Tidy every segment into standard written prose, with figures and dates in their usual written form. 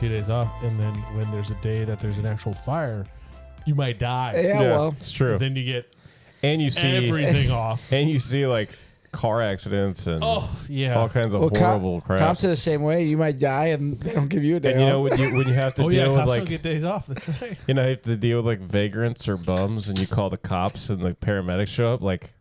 2 days off, and then when there's a day that there's an actual fire, you might die. Yeah, well, it's true. Then you get And you see everything off. And you see like car accidents and all kinds of horrible crap. Cops are the same way. You might die, and they don't give you a day. And you know off. when you have to deal with cops like don't get days off. That's right. you have to deal with like vagrants or bums, and you call the cops and the paramedics show up. Like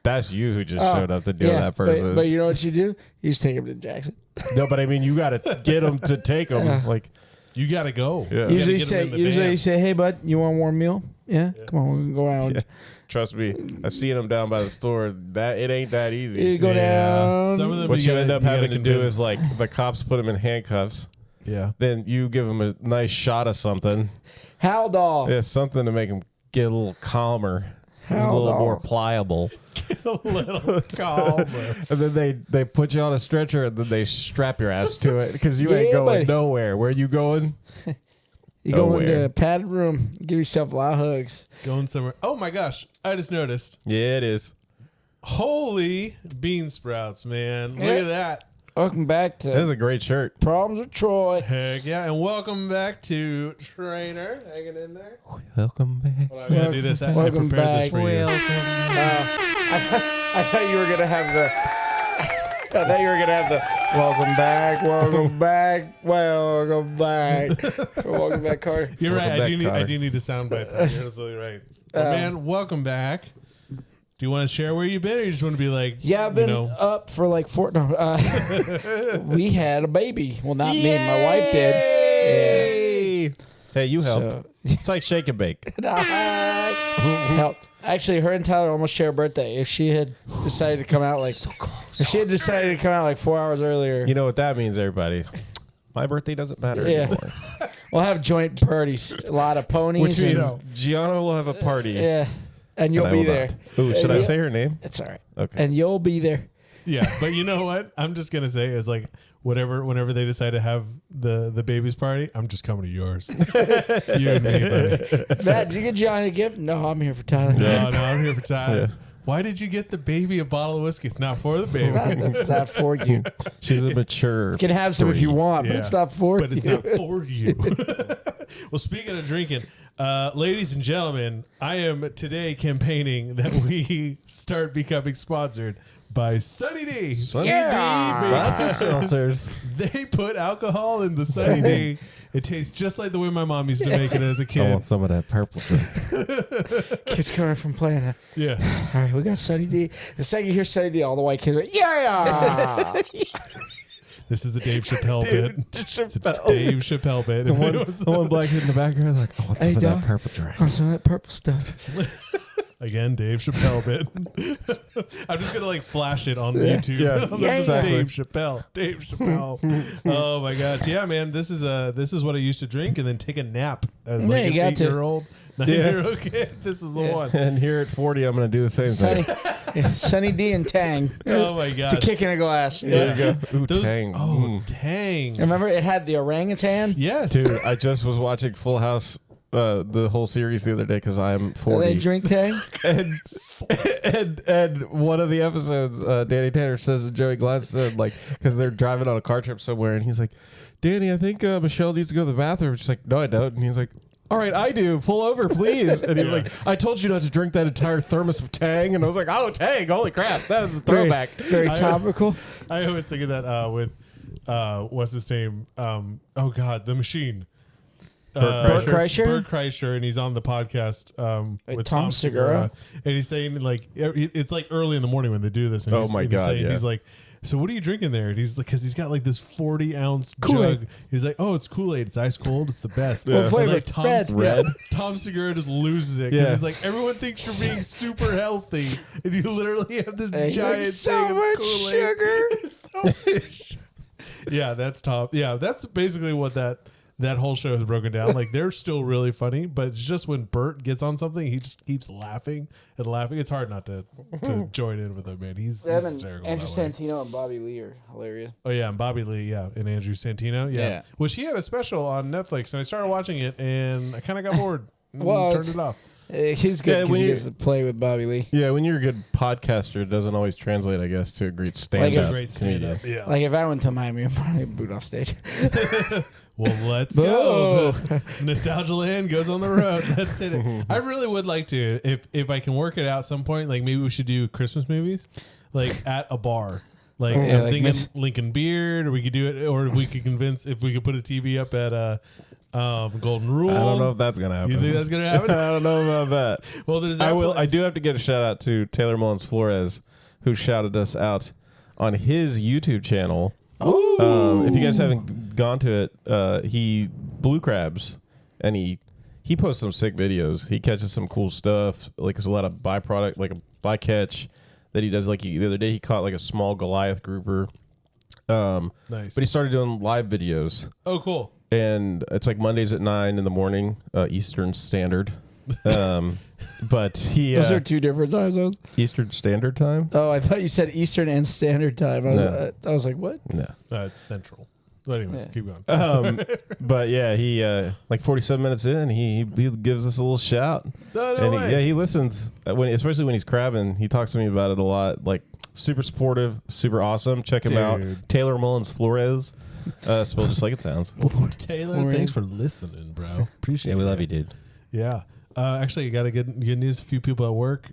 that's you who just showed up to deal with that person. But you know what you do? You just take him to Jackson. No, but I mean you got to get them to take them. Yeah. Like You got to go. Yeah. Usually you say, hey, bud, you want a warm meal? Yeah? Come on, we can go out. Yeah. Trust me, I seen them down by the store. That it ain't that easy. You go down. Some of them What you end up having to do convince. is like the cops put them in handcuffs. Yeah. Then you give them a nice shot of something. Haldol. Yeah, something to make them get a little calmer, a little Haldol. more pliable. A little calmer. And then they put you on a stretcher and then they strap your ass to it because you ain't Yeah, going buddy. nowhere. Where you going? You go Nowhere. into a padded room, give yourself a lot of hugs. Going somewhere. Oh my gosh. I just noticed. Yeah, it is. Holy bean sprouts, man. Look Yeah. at that. Welcome back That is to a great shirt. Problems with Troy. Heck yeah. And welcome back to Trainer. Hanging in there. Welcome back. Well, I gotta do this. I Welcome prepared this back. for you. I thought you were gonna have the. I thought you were gonna have the. Welcome back. Welcome back. Welcome back. Welcome back, Carter. You're right. Welcome back, I Connor. do need to soundbite that. You're absolutely right. But man, welcome back. Do you want to share where you've been, or you just want to be like, Yeah, I've been up for like 4. No, we had a baby. Well, not me. My wife did. Hey, hey, you helped. So- It's like shake and bake. Helped. Actually, her and Tyler almost share a birthday. If she had decided to come out like So close. if she had decided to come out like 4 hours earlier, You know what that means, everybody. My birthday doesn't matter Yeah. anymore. we'll have joint parties. A lot of ponies. Which and, means Gianna will have a party. yeah, and you'll and I be will there. not. Ooh, should I Yeah. say her name? It's all right. Okay. And you'll be there. yeah. But you know what? I'm just gonna say is like whenever they decide to have the baby's party, I'm just coming to yours. You and me, buddy. Matt, did you get Johnny a gift? No, I'm here for Tyler. No, I'm here for Tyler. Yes. Why did you get the baby a bottle of whiskey? It's not for the baby. That's not for you. She's a mature. You can have some if you want, but Yeah. it's not for But it's you. not for you. Well, speaking of drinking, ladies and gentlemen, I am today campaigning that we start becoming sponsored by Sunny D. Sunny Yeah. D vodka seltzers. They put alcohol in the Sunny D. It tastes just like the way my mom used to make it as a I kid. want some of that purple drink. Kids coming from playing. Yeah. All right, we got Sunny D. The second you hear Sunny D, all the white kids are, yeah. This is the Dave Chappelle bit. It's a Dave Chappelle bit. The one black kid in the background is like, I want some Hey, of that dog. purple drink. Oh, some of that purple stuff. Again, Dave Chappelle bit. I'm just gonna like flash it on YouTube. Yeah. This is Exactly. Dave Chappelle. Dave Chappelle. Oh my gosh. Yeah, man. This is what I used to drink and then take a nap as Yeah, like you an got to. 8-year-old, 9-year-old kid. This is the Yeah. one. And here at 40, I'm going to do the same Sunny, thing. Sunny D and Tang. Oh my gosh. It's a kick in a glass. Yeah. There you go. Ooh, Those, Tang. Oh, Tang. Remember, it had the orangutan. Yes. Dude, I just was watching Full House, the whole series the other day because I'm Do 40. they drink Tang? and one of the episodes, Danny Tanner says to Joey Gladstone, like, because they're driving on a car trip somewhere, and he's like, Danny, I think Michelle needs to go to the bathroom. She's like, no, I don't. And he's like, all right, I do. Pull over, please. And he's like, I told you not to drink that entire thermos of Tang. And I was like, oh, Tang, holy crap. That is a throwback. Very topical. I always think of that with what's his name? Oh God, the machine. Bert Kreischer? Bert Kreischer, and he's on the podcast with Tom Segura. and he's saying like it's like early in the morning when they do this. And Oh he's, my and he's God, saying- yeah. He's like, so what are you drinking there? And he's like, because he's got like this 40-ounce Kool-Aid. jug. He's like, oh, it's Kool-Aid. It's ice cold. It's the best. What And, flavor? like, Red. Tom Segura just loses it because Yeah. he's like, everyone thinks you're being super healthy, and you literally have this He's giant like, so thing much of Kool-Aid. sugar. So much sugar. Yeah, that's top. Yeah, that's basically what that whole show is broken down. Like, they're still really funny, but it's just when Bert gets on something, he just keeps laughing and laughing. It's hard not to join in with him, man. He's hysterical. Andrew that way. Santino and Bobby Lee are hilarious. Oh yeah, and Bobby Lee, yeah, and Andrew Santino, yeah. Yeah. Which he had a special on Netflix, and I started watching it, and I kind of got bored and Well, turned it off. He's good because he gets to play with Bobby Lee. Yeah, when you're a good podcaster, it doesn't always translate, I guess, to a great stand-up. Great stand-up. Yeah. Like if I went to Miami, I'd probably boot off stage. Well, let's go. Nostalgia Land goes on the road. Let's hit it. I really would like to, if I can work it out some point, like maybe we should do Christmas movies, like at a bar. Like I'm like thinking Lincoln Beard, or we could do it, or if we could put a TV up at Golden Rule. I don't know if that's gonna happen. You think that's gonna happen? I don't know about that. Well, there's that. I do have to get a shout out to Taylor Mullins Flores, who shouted us out on his YouTube channel. If you guys haven't gone to it, he blue crabs, and he posts some sick videos. He catches some cool stuff. Like there's a lot of byproduct, like a bycatch that he does. Like the other day, he caught like a small Goliath grouper. Nice. But he started doing live videos. Oh, cool. And it's like Mondays at 9 a.m. Eastern Standard. But he Those are two different time zones. Eastern Standard Time. Oh, I thought you said Eastern and Standard Time. I was like, what? No, It's Central. But anyways, keep going. but yeah, he like 47 minutes in, he gives us a little shout. No way. He listens especially when he's crabbing. He talks to me about it a lot. Like super supportive, super awesome. Check him out, Taylor Mullins Flores. Spelled just like it sounds. Taylor, thanks for listening, bro. Appreciate it. Yeah, we love you, dude. Yeah. Actually, I got a good news. A few people at work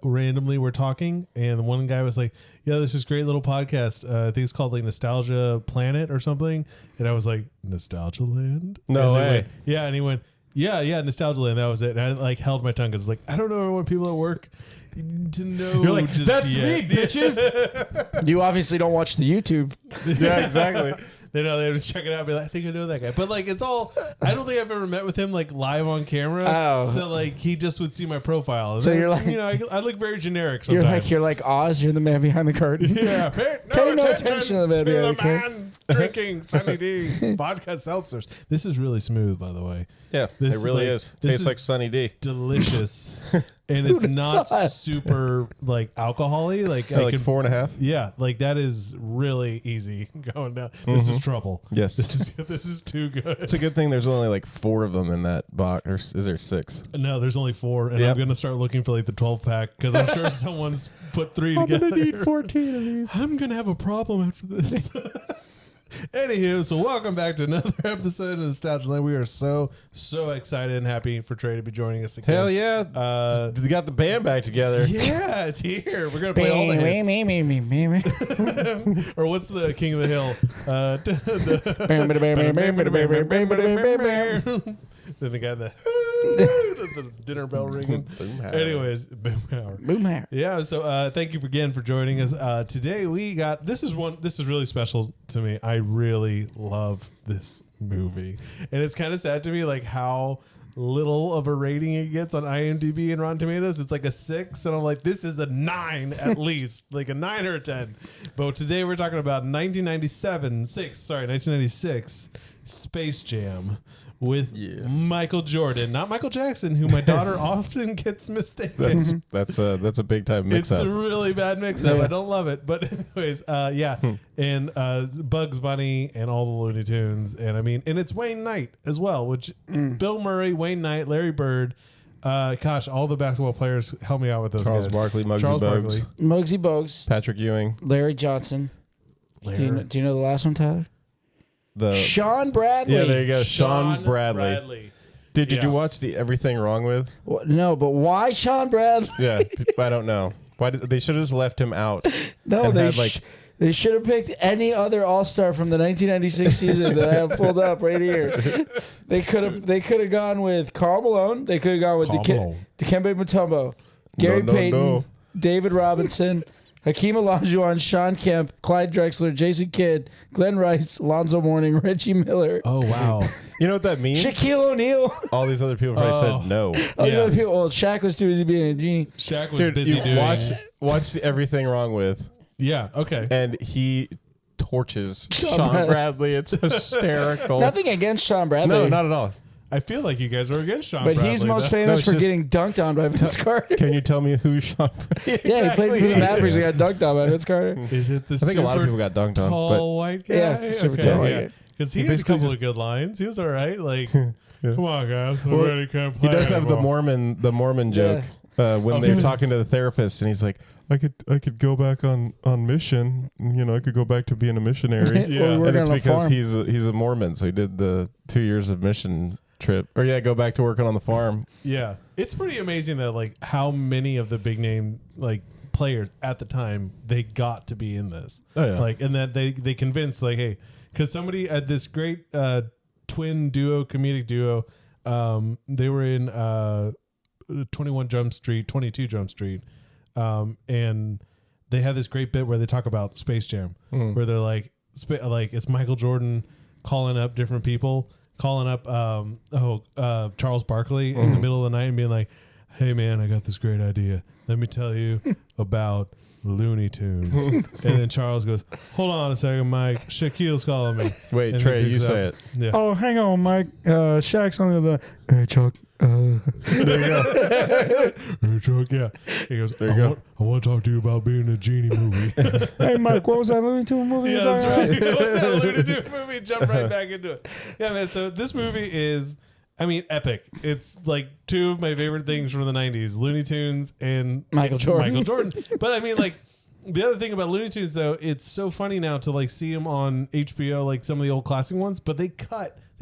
randomly were talking, and one guy was like, "Yeah, this is a great little podcast. I think it's called like Nostalgia Planet or something." And I was like, "Nostalgia Land?" No way. Went, yeah, and he went, "Yeah, Nostalgia Land." That was it. And I like held my tongue because it's like I don't know everyone people at work to know. You're like, just that's yet. me, bitches. You obviously don't watch the YouTube. Yeah, exactly. They know they would check it out and be like, I think I know that guy. But like it's all I don't think I've ever met with him like live on camera. Oh. So like he just would see my profile. So then, you're like, you know, I look very generic sometimes. You're like Oz, you're the man behind the curtain. Yeah, Pay no attention to the man behind the curtain. man drinking Sunny D vodka seltzers. This is really smooth, by the way. Yeah, This it really like- is. this Tastes like Sunny D. Delicious, and it's not super like alcohol-y. Like I Like can 4.5. Yeah, like that is really easy going down. This is trouble. Yes. This is too good. It's a good thing there's only like 4 of them in that box. Or is there 6? No, there's only 4, and Yep. I'm gonna start looking for like the 12 pack because I'm sure someone's put 3 together. 14 of these. I'm gonna have a problem after this. Anywho, so welcome back to another episode of Nostalgia Land. We are so excited and happy for Trey to be joining us again. Hell yeah. They got the band back together. Yeah, it's here. We're gonna play all the hits. Or what's the King of the Hill? Then the guy the dinner bell ringing. Anyways, boom hour. Boom hair. Yeah, so thank you again for joining us. Today we got this is really special to me. I really love this movie. And it's kind of sad to me like how little of a rating it gets on IMDb and Rotten Tomatoes. It's like a 6, and I'm like, this is a 9 at least, like a 9 or a 10. But today we're talking about 1996 Space Jam with Michael Jordan, not Michael Jackson, who my daughter often gets mistaken. That's a big time mix It's up. a really bad mix-up. Yeah. I don't love it, but anyways, and Bugs Bunny and all the Looney Tunes, and and it's Wayne Knight as well, which Bill Murray, Wayne Knight, Larry Bird, gosh, all the basketball players help me out with those Charles guys. Barkley, Muggsy Charles Bogues, Barkley. Muggsy Bogues, Patrick Ewing, Larry Johnson. Do you know the last one, Tyler? Sean Bradley. Yeah, there you go. Sean Bradley. Did Yeah. you watch the Everything Wrong With? No, but why Sean Bradley? Yeah, I don't know. Why did they should have just left him out? No, and they had, they should have picked any other All-Star from the 1996 season that I have pulled up right here. They could have gone with Karl Malone. They could have gone with Dikembe Mutombo, Gary Payton, David Robinson, Hakeem Olajuwon, Sean Kemp, Clyde Drexler, Jason Kidd, Glenn Rice, Lonzo Mourning, Reggie Miller. Oh wow! You know what that means? Shaquille O'Neal. All these other people probably said no. All the other people. Well, Shaq was too busy being a genie. Shaq was busy doing. Watch the Everything Wrong With. Yeah. Okay. And he torches Sean Bradley. It's hysterical. Nothing against Sean Bradley. No, not at all. I feel like you guys are against Sean But Bradley. he's most though. famous No, for it's getting dunked on by Vince Carter. Can you tell me who Sean Bradley? Yeah, he played for the Mavericks and got dunked on by Vince Carter. Is it the I think a lot of people got dunked on. tall But white guy? Yeah, it's a super tall white guy. Because he He had a basically couple just- of good lines. He was all right. Like Come on, guys. I'm Well, ready to He play does have the anymore. Mormon joke when they're yes. talking to the therapist, and he's like, I could go back on mission. I could go back to being a missionary. Yeah. Or we're And it's on a because farm. he's a Mormon, so he did the 2 years of mission trip. Or go back to working on the farm. Yeah, it's pretty amazing that like how many of the big name like players at the time they got to be in this. Oh, yeah. Like, and that they convinced like, hey, because somebody at this great twin duo, comedic duo, they were in 22 Jump Street, and they had this great bit where they talk about Space Jam, where they're like it's Michael Jordan calling up different people. Calling up Charles Barkley in the middle of the night and being like, hey man, I got this great idea. Let me tell you about Looney Tunes. And then Charles goes, hold on a second, Mike. Shaquille's calling me. Wait, And Trey, he picks you say up. it. Yeah. Oh, hang on, Mike. Shaq's on the other. Hey, Chuck. There you go. Hey, Chuck, yeah. He goes, There you go. I want to talk to you about being in a genie movie. Hey, Mike, what was that Looney Tunes movie? Yeah, that's right. What's that Looney Tunes movie? Jump right back into it. Yeah, man. So this movie is, epic. It's like two of my favorite things from the 90s, Looney Tunes and Michael Jordan. But the other thing about Looney Tunes, though, it's so funny now to like see them on HBO, like some of the old classic ones, but they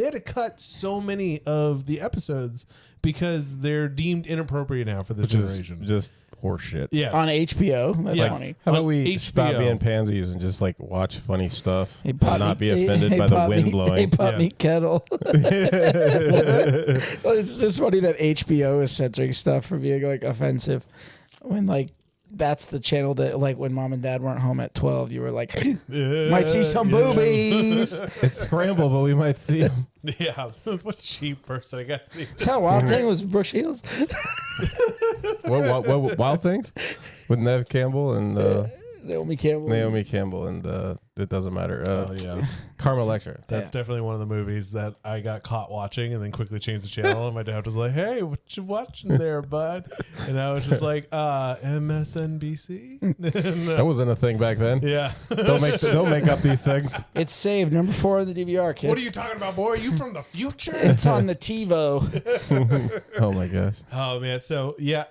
had to cut so many of the episodes because they're deemed inappropriate now for this generation. Just horseshit. Yeah. On HBO. That's Yeah. funny. How about On we HBO. stop being pansies and just like watch funny stuff Hey, and Pop not Me- be offended hey, by the Pop wind Me- blowing? Hey, Pop Yeah. Me Kettle. Well, it's just funny that HBO is censoring stuff for being like offensive when like that's the channel that like when mom and dad weren't home at 12 you were like might see some boobies. It's scramble, but we might see him. Yeah. What cheap person I got to see. Is that Wild Thing was Brooke Shields? What Wild Things? With Nev Campbell and Naomi Campbell. Naomi Campbell and it doesn't matter. Yeah. Karma Electra. That's definitely one of the movies that I got caught watching and then quickly changed the channel. And my dad was like, hey, what you watching there, bud? And I was just like, MSNBC? And, That wasn't a thing back then. yeah. Don't make up these things. It's saved. Number 4 on the DVR, kid. What are you talking about, boy? Are you from the future? It's on the TiVo. Oh my gosh. Oh man, so yeah,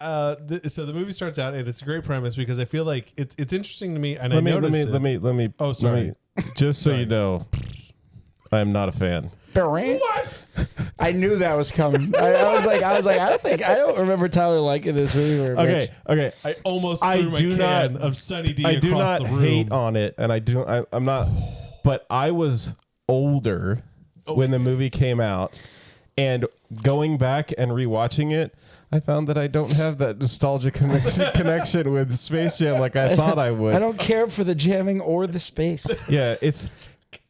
so the movie starts out and it's a great premise because I feel like it's interesting to me. And Let I me. Oh, sorry. Just so Sorry. you know, I am not a fan. What? I knew that was coming. I was like, I don't remember Tyler liking this movie very much. Okay. I almost I threw my do can not- of Sunny D I do across not the room. hate on it, and I'm not. But I was older when the movie came out, and going back and rewatching it, I found that I don't have that nostalgic connection with Space Jam like I thought I would. I don't care for the jamming or the space. Yeah, it's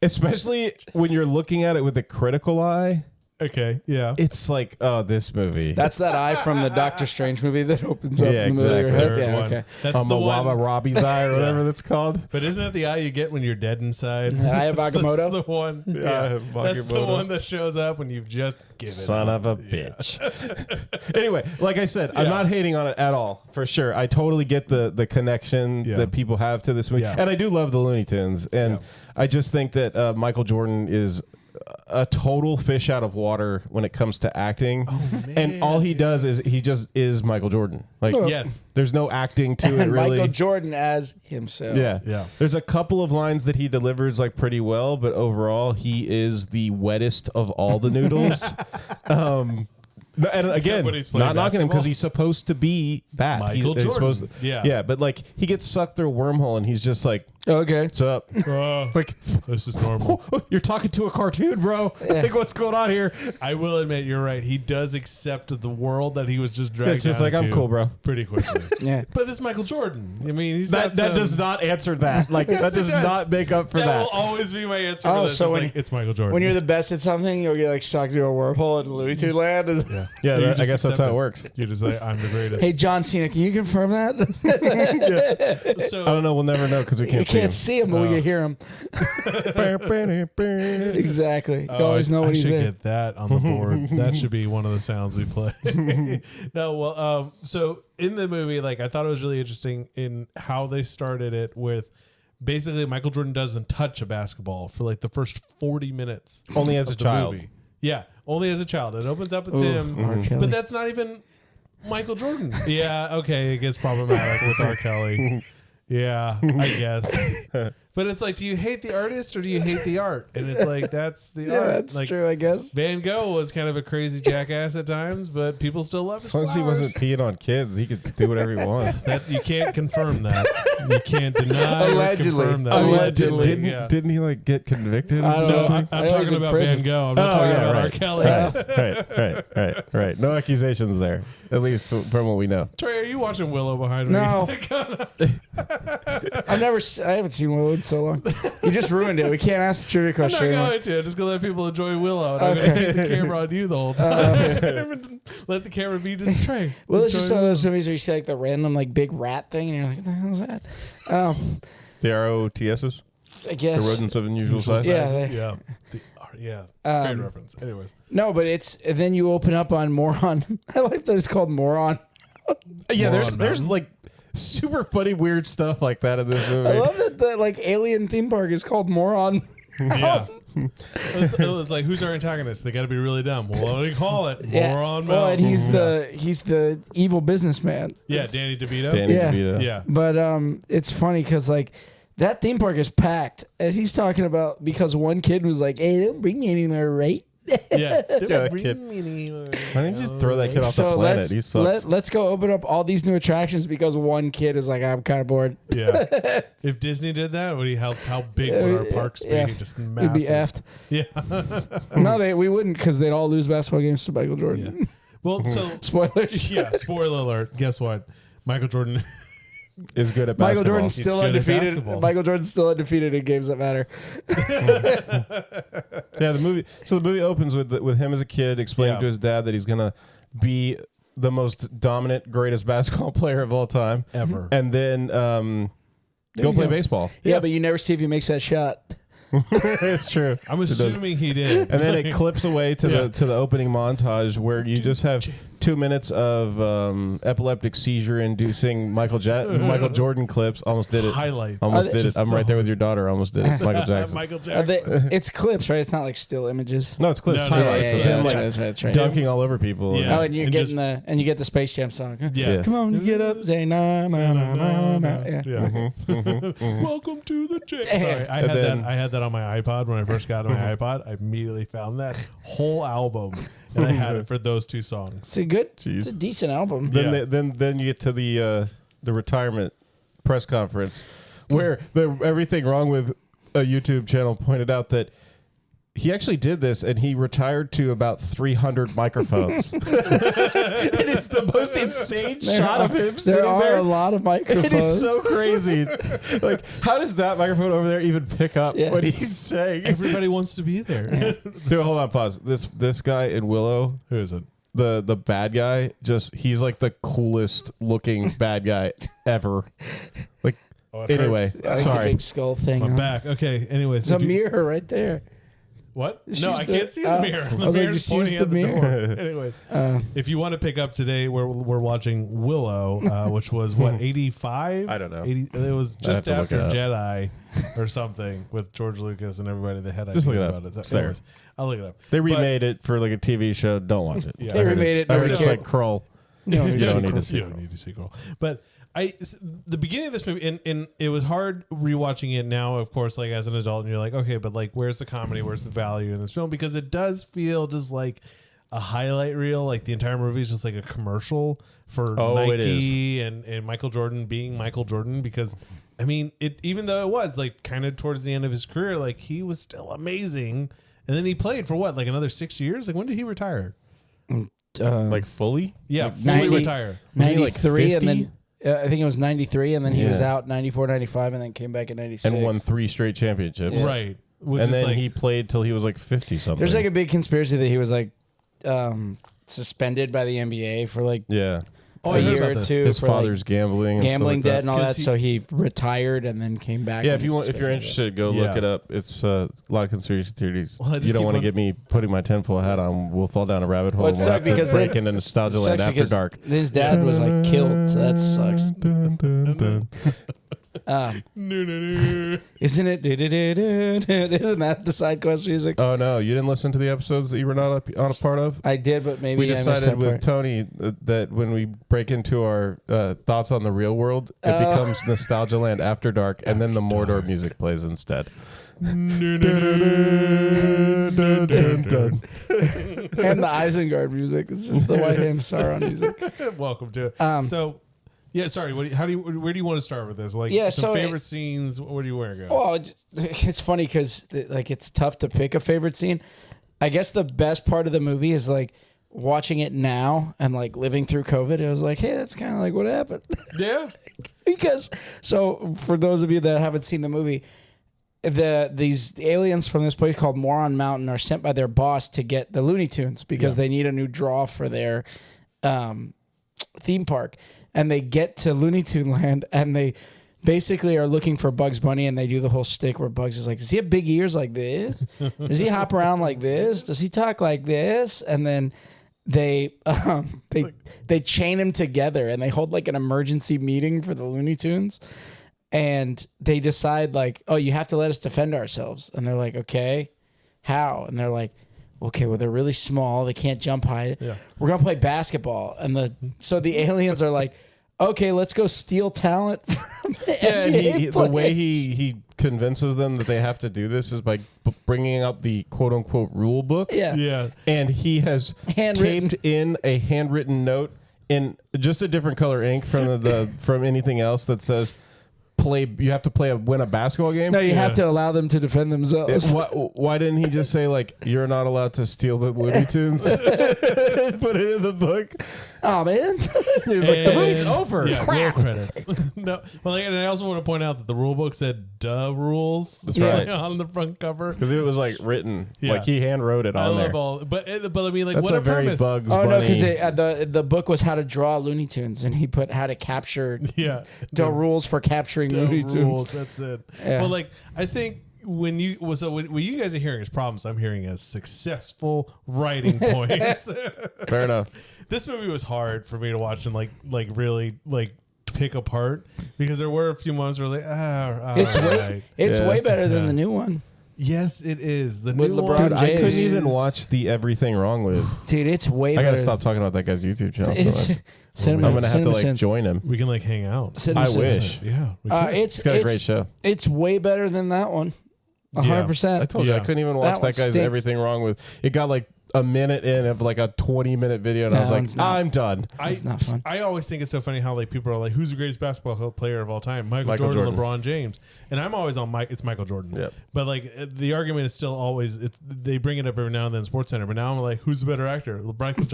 especially when you're looking at it with a critical eye. Okay, yeah. It's like, oh, this movie. That's that eye from the Doctor Strange movie that opens up Yeah, in the middle of your exactly. head. Third Yeah, one. okay. That's the Mawaba one. Robbie's eye or whatever that's called. But isn't that the eye you get when you're dead inside? The eye of That's Agamotto? the one. Yeah, Yeah, that's the Agamotto. one that shows up when you've just given Son up. of a bitch. Anyway, like I said, I'm not hating on it at all, for sure. I totally get the connection that people have to this movie. Yeah. And I do love the Looney Tunes. And I just think that Michael Jordan is a total fish out of water when it comes to acting. And all he does is he just is Michael Jordan. Like, Yes. there's no acting to it And really. Michael Jordan as himself. Yeah. Yeah. There's a couple of lines that he delivers like pretty well, but overall he is the wettest of all the noodles. And again, when he's playing not knocking him because basketball? he's supposed to be that. Michael he's Jordan. supposed to, Yeah. yeah, but like he gets sucked through a wormhole and he's just like, Okay. "What's up?" Like, this is normal. You're talking to a cartoon, bro. Like, what's going on here? I will admit, you're right. He does accept the world that he was just dragged It's just down like, I'm to cool, bro. pretty quickly. Yeah. But this Michael Jordan. I mean, he's That got some- does not answer that. Like that it does does. not make up for That that. will always be my answer. Oh, for this. so It's when- like, it's Michael Jordan. When you're the best at something, you'll get like sucked into a wormhole in Looney Tunes land. yeah, Yeah, You I just guess that's accept how it works. You're just like, I'm the greatest. Hey, John Cena, can you confirm that? So I don't know. We'll never know because we We can't see him. can't see him, but we can hear him. Exactly. You always know I when he's should there. get that on the board. That should be one of the sounds we play. No, well, so in the movie, like I thought it was really interesting in how they started it with basically Michael Jordan doesn't touch a basketball for like the first 40 minutes. Only as of a the child. movie. Yeah, only as a child. It opens up with Ooh, him, R. Kelly. but that's not even Michael Jordan. Yeah, okay, it gets problematic with R. Kelly. Yeah, I guess. But it's like, do you hate the artist or do you hate the art? And it's like, that's the art. That's like, true, I guess. Van Gogh was kind of a crazy jackass at times, but people still love his As long as he flowers. wasn't peeing on kids, he could do whatever he wants. That you can't confirm that. You can't deny Allegedly. or confirm that. Allegedly. Didn't he like get convicted? I don't know. No, I I'm know he's talking in about prison. Van Gogh. I'm not talking about R. Kelly. Right. No accusations there, at least from what we know. Trey, are you watching Willow behind me? No. I haven't seen Willow in so long. You just ruined it. We can't ask the trivia I'm not question anymore. going to. I'm just going to let people enjoy Willow. And I'm Okay. going to keep the camera on you the whole time. Let the camera be just Trey. Well, it's just Enjoy one of those movies where you see like the random like big rat thing, and you're like, "What the hell is that?" The ROTSs, I the guess. rodents of unusual size. Yeah. Yeah. Great reference. Anyways. No, but it's and then you open up on Moron. I like that it's called Moron. Yeah, there's Mountain. like super funny weird stuff like that in this movie. I love that the like alien theme park is called Moron. Yeah. It's like, who's our antagonist? They got to be really dumb. Well, what do you call it? Moron Well, and Mountain. he's the evil businessman. Yeah, Danny DeVito. Danny Yeah. DeVito. Yeah. But it's funny because like that theme park is packed, and he's talking about because one kid was like, "Hey, don't bring me anywhere, right?" Yeah. that kid. Why didn't you just throw that kid off the So planet? He sucks. let's go open up all these new attractions because one kid is like, "I'm kind of bored." Yeah. If Disney did that, would he how big would our parks be? Yeah. Just We'd massive. be effed. Yeah. No, we wouldn't because they'd all lose basketball games to Michael Jordan. Yeah. Well, so Spoilers. yeah, spoiler alert. Guess what? Michael Jordan. Is good at Michael basketball. Jordan's still good at undefeated. basketball. Michael Jordan's still undefeated in games that matter. Yeah, the movie. So the movie opens with him as a kid explaining Yeah. to his dad that he's gonna be the most dominant, greatest basketball player of all time Ever. and then go play baseball. Yeah, but you never see if he makes that shot. It's true. I'm assuming he did. And then it clips away to the opening montage where you just have 2 minutes of epileptic seizure inducing Michael Jordan clips. Almost did it. Highlights. Almost did it. Just I'm right there with your daughter. Almost did it. Michael Jackson. Michael Jackson. It's clips, right? It's not like still images. No, it's clips. No, no, Highlights of him that's like right, that's right. dunking all over people. Yeah. Oh, and you're And getting just- you get the Space Jam song. Yeah. Come on, you get up, say na na na na na. Yeah. Yeah. Welcome to the gym. Sorry, I And had then- that. I had that on my iPod when I first got my iPod. I immediately found that whole album, and I had it for those two songs. It's a good, Jeez. it's a decent album. Then Yeah. then you get to the retirement press conference where everything wrong with a YouTube channel pointed out that he actually did this and he retired to about 300 microphones. It is the most insane shot of him There sitting are there. a lot of microphones. It is so crazy. Like, how does that microphone over there even pick up Yeah. what he's saying? Everybody wants to be there. Dude, hold on, pause. This guy in Willow, Who is it? the bad guy, he's like the coolest looking bad guy ever. Like, Oh, it anyway, hurts. I like sorry. the big skull thing. I'm huh? back. Okay. Anyways, There's a if you- mirror right there. What? Just No, use I the- can't see the mirror. I The was like, mirror's just use pointing the at the mirror. door. Anyways, if you want to pick up today, we're watching Willow, which was what 85. I don't know. 80, it was I have just to look after it up. Jedi or something with George Lucas and everybody that had Just ideas look it up. about it. It's So there. anyways, I'll look it up. They But- remade it for like a TV show. Don't watch it. Yeah. They remade it, I heard nobody it's cared. like Kroll. No, You don't need sequel. a sequel. You don't need a sequel. But the beginning of this movie, and it was hard rewatching it now, of course, like as an adult, and you're like, okay, but like, where's the comedy? Where's the value in this film? Because it does feel just like a highlight reel. Like the entire movie is just like a commercial for Nike and Michael Jordan being Michael Jordan. Because I mean, even though it was like kind of towards the end of his career, like he was still amazing. And then he played for what, like another 6 years? Like when did he retire? Like fully? Yeah, Like fully 90 retire. Was he, like, 93 and 50? then I think it was 93 and then he was Yeah. out 94, 95 and then came back in 96. And won 3 straight championships. Yeah. Right. Which And is then like, he played till he was like 50 something. There's like a big conspiracy that he was like suspended by the NBA for like yeah. Oh, a I heard year about or this. two His for father's gambling. like And gambling stuff like debt and all 'Cause that. he- So he retired and then came back. Yeah, and if you want, if you're was- interested, go look Yeah. it up. It's a lot of conspiracy theories. Well, I just You don't keep want to on- get me putting my tinfoil hat on. We'll fall down a rabbit hole. Well, it and we'll sucked have to because break then- into nostalgia sucks land after because dark. his dad was like killed, so that sucks. Dun, dun, dun. Isn't it? Isn't that the side quest music? Oh no, you didn't listen to the episodes that you were not a part of? I did, but maybe We I missed decided that with part. Tony that when we break into our thoughts on the real world, it becomes Nostalgia Land After Dark, and then the Mordor music plays instead. And the Isengard music. It's just the White Hand Sauron music. Welcome to it. So, yeah, sorry. Where do you want to start with this? Like, Yeah, some so favorite scenes. Where do you want to go? Well, it's funny because like it's tough to pick a favorite scene. I guess the best part of the movie is like watching it now and like living through COVID. It was like, hey, that's kind of like what happened. Yeah. Because so for those of you that haven't seen the movie, these aliens from this place called Moron Mountain are sent by their boss to get the Looney Tunes because they need a new draw for their theme park. And they get to Looney Tune Land and they basically are looking for Bugs Bunny, and they do the whole shtick where Bugs is like, does he have big ears like this? Does he hop around like this? Does he talk like this? And then they chain him together and they hold like an emergency meeting for the Looney Tunes. And they decide like, oh, you have to let us defend ourselves. And they're like, okay, how? And they're like, okay, well, they're really small. They can't jump high. Yeah. We're going to play basketball. And so the aliens are like, okay, let's go steal talent from the NBA the way he convinces them that they have to do this is by bringing up the quote-unquote rule book. Yeah. And he has taped in a handwritten note in just a different color ink from anything else that says, you have to win a basketball game. No, you have to allow them to defend themselves. Why didn't he just say like, you're not allowed to steal the Looney Tunes? Put it in the book. Oh man, He's like, the movie's over. Yeah, Crap. roll credits. No, well, and I also want to point out that the rule book said "duh rules." That's right. On the front cover Because it was like written, Yeah. like he hand wrote it I on there. love all, but I mean, like, That's what a a very premise. Bugs Oh no, Bunny. because the book was how to draw Looney Tunes, and he put how to capture Yeah, the rules for capturing the Looney rules. Tunes. That's it. Yeah. Well, like, I think when you guys are hearing as problems, I'm hearing as successful writing points. Fair enough. This movie was hard for me to watch and like really like pick apart because there were a few moments where I was like, It's Yeah. way better than Yeah. the new one, yes, it is the With new LeBron one. Dude, I couldn't James. even watch the Everything Wrong with. dude. It's way I better. gotta stop talking about that guy's YouTube channel. So It's much. Cinema, I'm gonna have to Cinema like Sins. join him. We can like hang out. Cinema I Sins. wish. Yeah, we can. It's He's got a great show. It's way better than that one. Yeah. 100%. I told you I Yeah. couldn't even watch That one that guy's stinks. Everything Wrong with. It got like a minute in of like a 20-minute video, and That I was like, one's not- I'm done. It's not fun. I always think it's so funny how like people are like, "Who's the greatest basketball player of all time?" Michael Jordan, LeBron James, and I'm always on It's Michael Jordan. Yep. But like the argument is still always they bring it up every now and then in Sports Center. But now I'm like, who's the better actor, Michael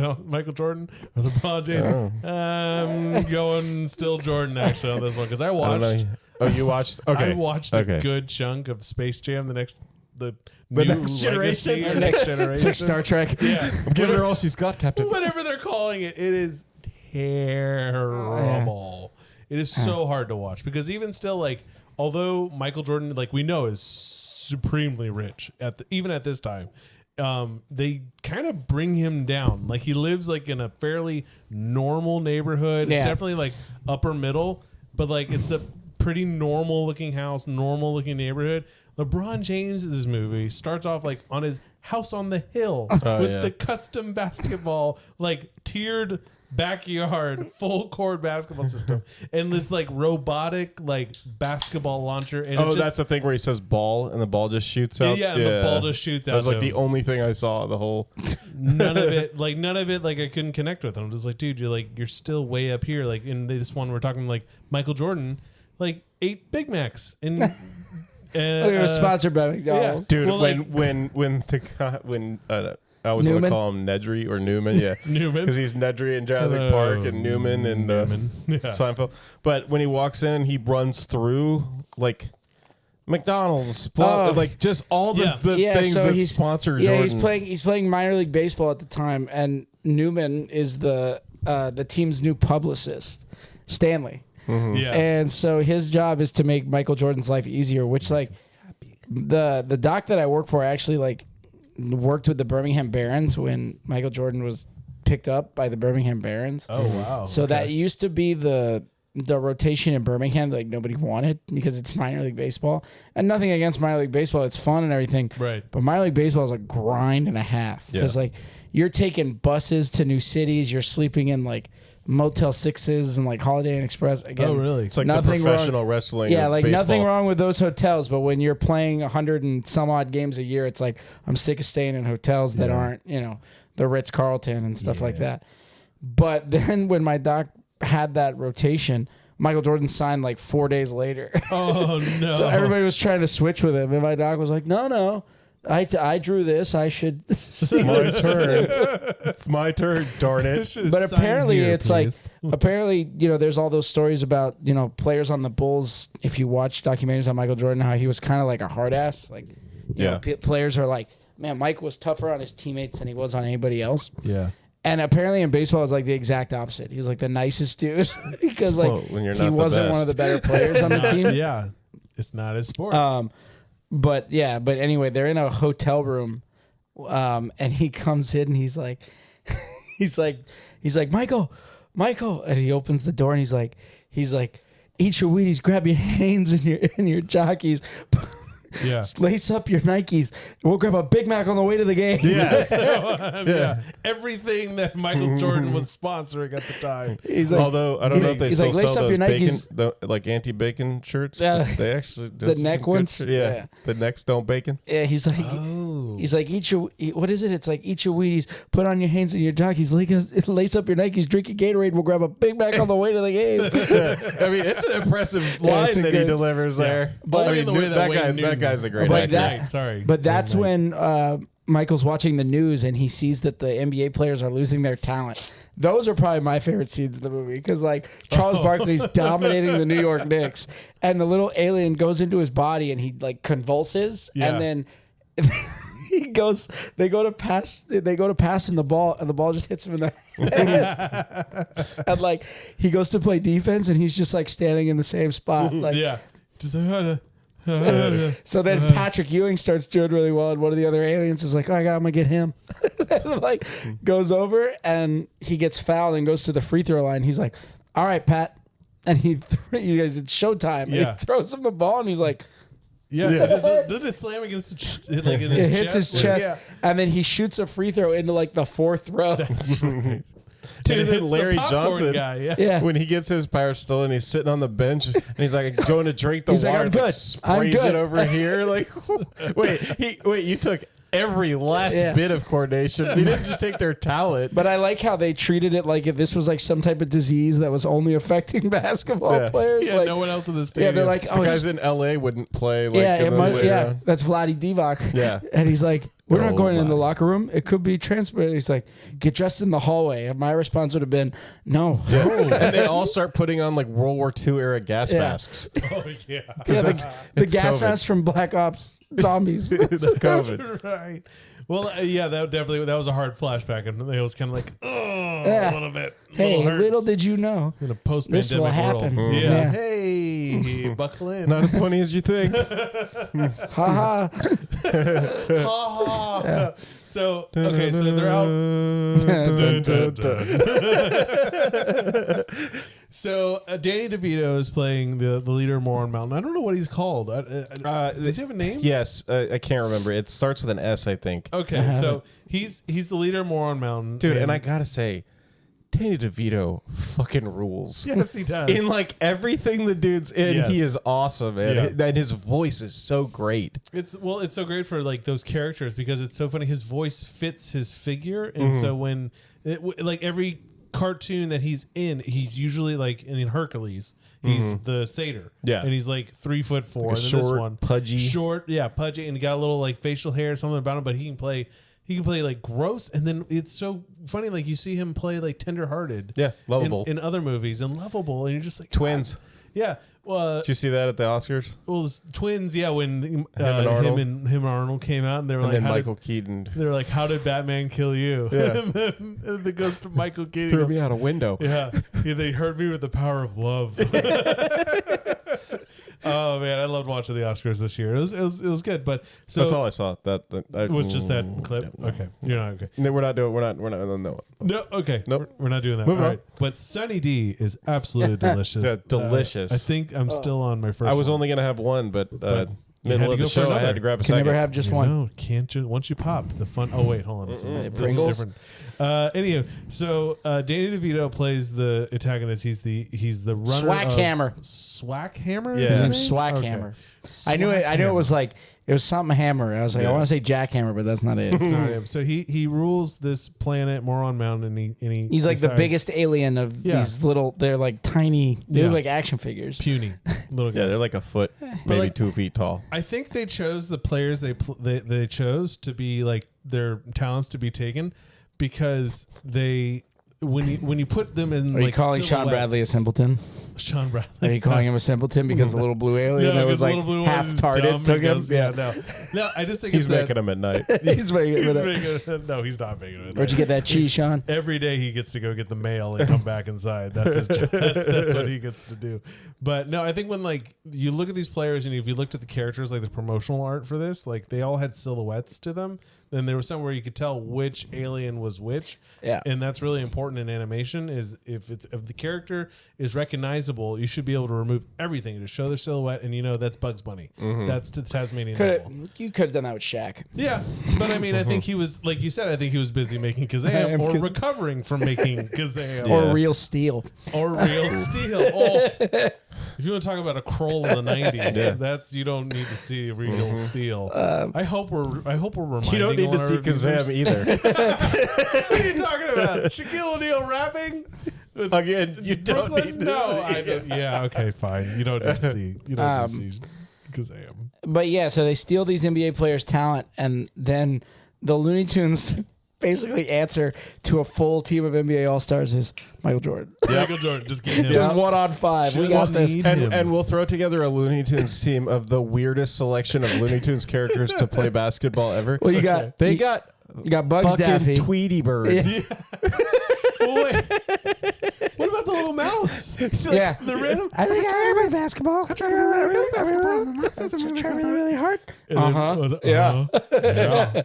Jordan or LeBron James? I'm going still Jordan actually on this one because I I don't watched. know. Oh, you watched? Okay. I watched a good chunk of Space Jam. The next The new next generation? legacy, Or next It's generation. like Star Trek. Yeah, I'm giving her all she's got, Captain. whatever they're calling it, it is terrible. It is so hard to watch because even still, like, although Michael Jordan, like we know, is supremely rich even at this time, they kind of bring him down. Like he lives like in a fairly normal neighborhood. Yeah. It's definitely like upper middle, but like it's a pretty normal looking house, normal looking neighborhood. LeBron James' movie starts off like on his house on the hill with the custom basketball, like tiered backyard, full court basketball system, and this like robotic like basketball launcher. And it's just, That's the thing where he says ball and the ball just shoots out. yeah, and the ball just shoots out. That was like to the him. only thing I saw the whole. None of it, like I couldn't connect with. I'm just like, dude, you're still way up here. Like in this one, we're talking like Michael Jordan, like 8 Big Macs in. They were sponsored by McDonald's. Dude, Well, like- when I always want to Newman? call him Nedry or Newman, yeah, Newman? because he's Nedry in Jurassic Park and Newman and Yeah. Seinfeld. But when he walks in, he runs through like McDonald's, like just all the things that sponsor Jordan. He's playing minor league baseball at the time, and Newman is the team's new publicist, Stanley. Yeah. And so his job is to make Michael Jordan's life easier, which like the doc that I work for actually like worked with the Birmingham Barons when Michael Jordan was picked up by the Birmingham Barons. Oh wow. So that used to be the the rotation in Birmingham, like nobody wanted because it's minor league baseball. And nothing against minor league baseball. It's fun and everything. Right. But minor league baseball is a grind and a half. Because like you're taking buses to new cities. You're sleeping in like Motel 6s and like Holiday Inn Express. Again, Oh, really? It's like the professional wrestling. Yeah, like baseball. nothing wrong with those hotels. But when you're playing 100 and some odd games a year, it's like I'm sick of staying in hotels that aren't, the Ritz-Carlton and stuff like that. But then when my doc had that rotation, Michael Jordan signed like 4 days later. Oh, no. So everybody was trying to switch with him. And my doc was like, no, I drew this. I should. It's my turn. It's my turn, darn it. But apparently apparently, there's all those stories about, players on the Bulls. If you watch documentaries on Michael Jordan, how he was kind of like a hard ass. Like, players are like, man, Mike was tougher on his teammates than he was on anybody else. Yeah. And apparently in baseball, it was like the exact opposite. He was like the nicest dude because when you're not he the wasn't best. one of the better players on the team. Yeah. It's not his sport. But anyway, they're in a hotel room, and he comes in and he's like, Michael, and he opens the door and he's like, eat your Wheaties, grab your Hanes and your jockeys. Yeah. Lace up your Nikes. We'll grab a Big Mac on the way to the game. Yeah. Everything that Michael Jordan was sponsoring at the time. He's like, Although I don't know if they still lace sell up those your bacon, Nikes. like anti-bacon shirts. Yeah. They actually The neck ones? Yeah. The necks don't bacon. Yeah, he's like, what is it? It's like, eat your Wheaties, put on your Hanes and your jockeys, lace up your Nikes, drink your Gatorade, we'll grab a Big Mac on the way to the game. I mean, it's an impressive line that he delivers there. But I mean, that guy's a great But actor. But that's when Michael's watching the news and he sees that the NBA players are losing their talent. Those are probably my favorite scenes in the movie because like Charles Barkley's dominating the New York Knicks and the little alien goes into his body and he like convulses and then they go to pass in the ball and the ball just hits him in the head. And like he goes to play defense and he's just like standing in the same spot. Like Just so then Patrick Ewing starts doing really well, and one of the other aliens is like, "Oh, I'm gonna get him." And like goes over and he gets fouled and goes to the free throw line. He's like, "All right, Pat," and he guys, it's showtime. And he throws him the ball, and he's like, Does it slam against his chest? It hits his chest, and then he shoots a free throw into like the fourth row. That's right. Dude, then Larry Johnson, guy, when he gets his power stolen, he's sitting on the bench and he's like going to drink the He's water. like, I'm sprays good. it over here. Like, wait, you took every last bit of coordination. You didn't just take their talent. But I like how they treated it like if this was like some type of disease that was only affecting basketball players. Yeah, like, no one else in the stadium. Yeah, they're like, the guys in LA wouldn't play. Like, that's Vlade Divac. Yeah, and he's like, we're not going in the locker room. It could be transparent. He's like, get dressed in the hallway. And my response would have been, no. Yeah. And they all start putting on like World War II era gas masks. Oh, yeah. The gas masks from Black Ops Zombies. It's COVID. Right. Well, that was a hard flashback. And it was kind of like, a little bit. Hey, little did you know. In a post-pandemic this will happen. world. Mm-hmm. Yeah. Hey, buckle in. Not as funny as you think. Ha ha. Yeah. So they're out. So Danny DeVito is playing the leader of Moron Mountain. I don't know what he's called. Does he have a name? Yes, I can't remember. It starts with an S, I think. Okay, so he's the leader of Moron Mountain, dude. And I gotta say, Danny DeVito fucking rules. Yes, he does. In like everything the dude's in, he is awesome, man. And his voice is so great. It's so great for like those characters because it's so funny. His voice fits his figure, and so when like every cartoon that he's in, he's usually like in Hercules. He's the satyr, and he's like 3'4", like and short, this one pudgy, pudgy, and he got a little like facial hair or something about him, but he can play like gross, and then it's so funny. Like you see him play like tenderhearted, lovable in other movies, and lovable, and you're just like Twins. Yeah. Well, did you see that at the Oscars? Well, Twins. Yeah, when him and Arnold came out, and they were and like, then Michael Keaton. They were like, "How did Batman kill you?" Yeah. And then the ghost of Michael Keaton threw me out a window. Yeah, they hurt me with the power of love. Oh man, I loved watching the Oscars this year. It was good. But so That's all I saw. it was just that clip. Yeah, Okay, you're not okay. No, we're not doing. We're not. No. No, okay. Nope. We're not doing that. Moving All on. right. But Sunny D is absolutely delicious. Yeah, delicious. I think I'm still on my first. I was one. only gonna have one, but you had middle to of go the for show, I another. had to grab a Can second. never have just one. No, can't you? Once you pop the fun. Oh wait, hold on. It's Pringles? different. Anyway, so Danny DeVito plays the antagonist. He's the runner. Swackhammer. Swackhammer. Yeah. Is His his name's name? Swackhammer. Okay. I knew it. I knew it was like it was something hammer. I was like, I Yeah. want to say jackhammer, but that's not it. It's not him. So he rules this planet, Moron Mountain, and He's like the decides- biggest alien of Yeah. these little. They're like tiny. They look Yeah. like action figures. puny little guys. Yeah, they're like a foot, maybe like- 2 feet tall. I think they chose the players they chose to be like their talents to be taken because they when you put them in Are you like calling Sean Bradley a silhouettes- simpleton? Sean Bradley. Are you calling him a simpleton because the little blue alien that was because like Little Blue one half is tarded dumb took him? because- Yeah, no, I just think He's it's that- making them at night. He's making He's it. making no, he's not making it. Where'd you get that cheese, Sean? Every day he gets to go get the mail and come back inside. That's his job. That's what he gets to do. But no, I think when like you look at these players and if you looked at the characters, like the promotional art for this, like they all had silhouettes to them. Then there was somewhere you could tell which alien was which. Yeah. And that's really important in animation is if the character is recognizable, you should be able to remove everything to show their silhouette and you know that's Bugs Bunny. That's to the Tasmanian devil. You could have done that with Shaq. Yeah, but I mean, I think he was, like you said, I think he was busy making Kazam or recovering from making Kazam Or real steel. or real steel. Oh, if you want to talk about a Kroll in the '90s, that's you don't need to see real steel. I hope we're reminding You don't need all to our see viewers- Kazam either. What are you talking about? Shaquille O'Neal rapping? With Again, you don't Brooklyn? need to. No, I don't. Yeah, okay, fine. You don't need to see. You don't need to see Kazam. But yeah, so they steal these NBA players' talent, and then the Looney Tunes basically answer to a full team of NBA All Stars is Michael Jordan. Michael Jordan, just get him. Just 1-on-5. We got this. need him. And we'll throw together a Looney Tunes team of the weirdest selection of Looney Tunes characters to play basketball ever. Well, you got They got you got Bugs fucking Daffy. Tweety Bird. Yeah. Oh, wait. What about the little mouse? Yeah. The random. I think I play basketball. I try really, really hard. Yeah. Yeah.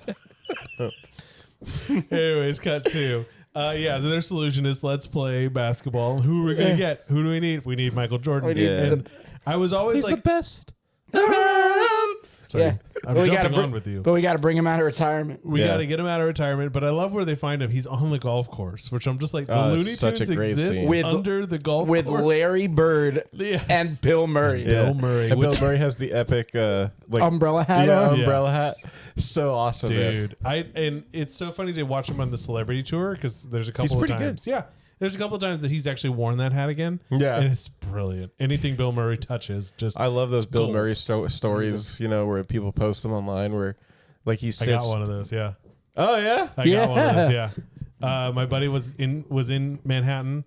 Anyways, cut two. Yeah, so their solution is let's play basketball. Who are we gonna get? Who do we need? We need Michael Jordan. We need- And I was always He's like, the best. sorry, Yeah. I'm But we jumping gotta on with you. But we got to bring him out of retirement. We Yeah. got to get him out of retirement, but I love where they find him. He's on the golf course, which I'm just like, the Oh, it's Looney such Tunes a great exist scene. With- under the golf With course. Larry Bird Yes. and Bill Murray. Bill Murray, And Bill which- Murray has the epic like Umbrella hat yeah, on. umbrella hat. So awesome, man. Dude, and it's so funny to watch him on the celebrity tour because there's a couple He's of pretty times. Yeah, there's a couple of times that he's actually worn that hat again. Yeah. and it's brilliant. Anything Bill Murray touches, just I love those Bill gold. Murray stories, you know, where people post them online where like he I sits. got one of those. Yeah, Oh yeah. I got one of those. Yeah, my buddy was in Manhattan,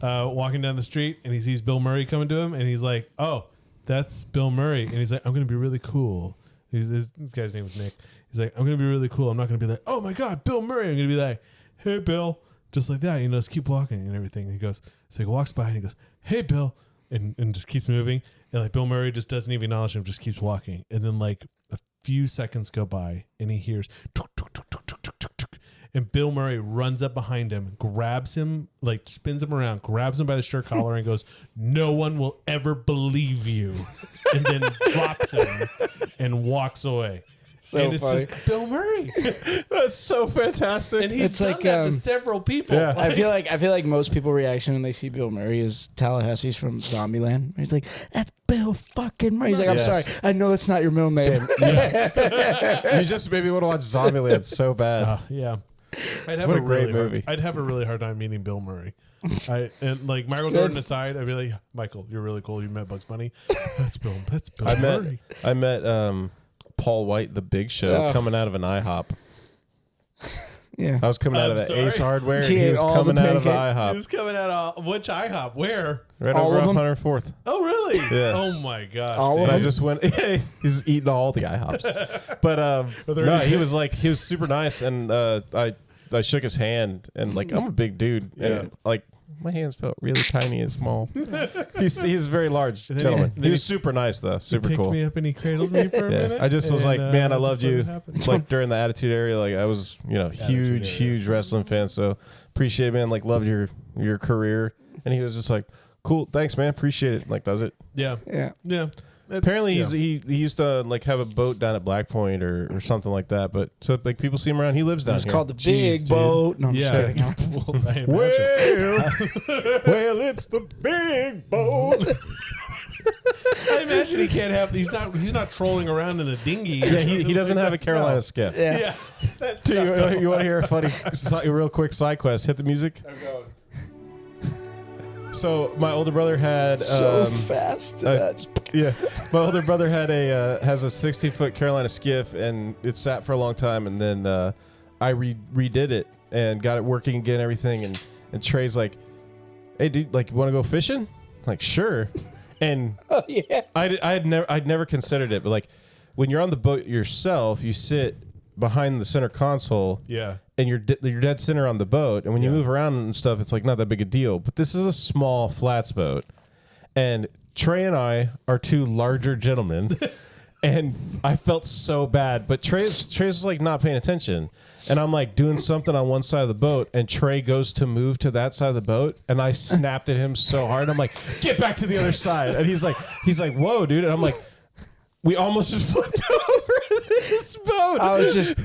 walking down the street, and he sees Bill Murray coming to him, and he's like, "Oh, that's Bill Murray," and he's like, "I'm gonna be really cool." This guy's name was Nick. He's like, "I'm gonna be really cool. I'm not gonna be like, oh my god, Bill Murray. I'm gonna be like, hey Bill, just like that. You know, just keep walking and everything." And he goes, so he walks by and he goes, "Hey Bill," and just keeps moving. And like Bill Murray just doesn't even acknowledge him, just keeps walking. And then like a few seconds go by and he hears tuk, tuk, tuk, tuk, tuk, tuk, tuk, tuk. And Bill Murray runs up behind him, grabs him, like spins him around, grabs him by the shirt collar and goes, "No one will ever believe you." And then drops him and walks away. So and it's funny. just Bill Murray. That's so fantastic. And he's It's done like, that to several people. yeah. I feel like most people reaction when they see Bill Murray is Tallahassee's from Zombieland. He's like, "That's Bill fucking Murray." He's like, "I'm Yes. sorry, I know that's not your middle name." You just made me want to watch Zombieland so bad. Yeah. I'd have What a really great movie. I'd have a really hard time meeting Bill Murray. And like Michael Jordan aside, I'd be like, "Michael, you're really cool. You met Bugs Bunny. That's Bill Murray." I met Paul White, the Big Show, coming out of an IHOP. Yeah. I was coming out I'm of an sorry? Ace Hardware. He And he ate was all the coming out of pancake. He IHOP. was coming out of which IHOP? Where? Right All over of off them? 104th. Oh, really? Yeah. Oh my gosh. All of dude. And I them? just went. He's eating all the IHOPs. But there no, any- he was super nice, and I shook his hand, and like I'm a big dude, and Yeah. like my hands felt really tiny and small. He's a very large gentleman. He was super nice though, super picked cool. me up and he cradled me for a minute. I just was like, man, I loved just let you. it happen. Like during the Attitude Era, like I was, huge wrestling fan. So appreciate it, man. Like loved your career. And he was just like, cool, thanks, man. Appreciate it. Like does it. Yeah. Apparently he used to like have a boat down at Black Point or something like that. But so like people see him around. He lives down It's here. called the Jeez, Big dude. Boat. No, I'm just Yeah. kidding. Well, I imagine. Well, it's the big boat. I imagine he can't have. He's not trolling around in a dinghy. Yeah, he doesn't have a Carolina skiff. Yeah. Yeah. That's So you want to hear a funny, real quick side quest? Hit the music. I'm going. So my older brother had So fast. yeah, my older brother had has a 60-foot Carolina skiff, and it sat for a long time, and then I redid it and got it working again, and everything, and Trey's like, hey dude, like you want to go fishing? I'm like sure, and Oh, yeah. I'd never considered it, but like when you're on the boat yourself, you sit behind the center console. Yeah. And you're dead center on the boat, and when you Yeah. move around and stuff, it's like not that big a deal. But this is a small flats boat, and Trey and I are two larger gentlemen, and I felt so bad. But Trey's like not paying attention, and I'm like doing something on one side of the boat, and Trey goes to move to that side of the boat, and I snapped at him so hard. I'm like, get back to the other side, and he's like, whoa, dude, and I'm like, we almost just flipped over this boat. I was just.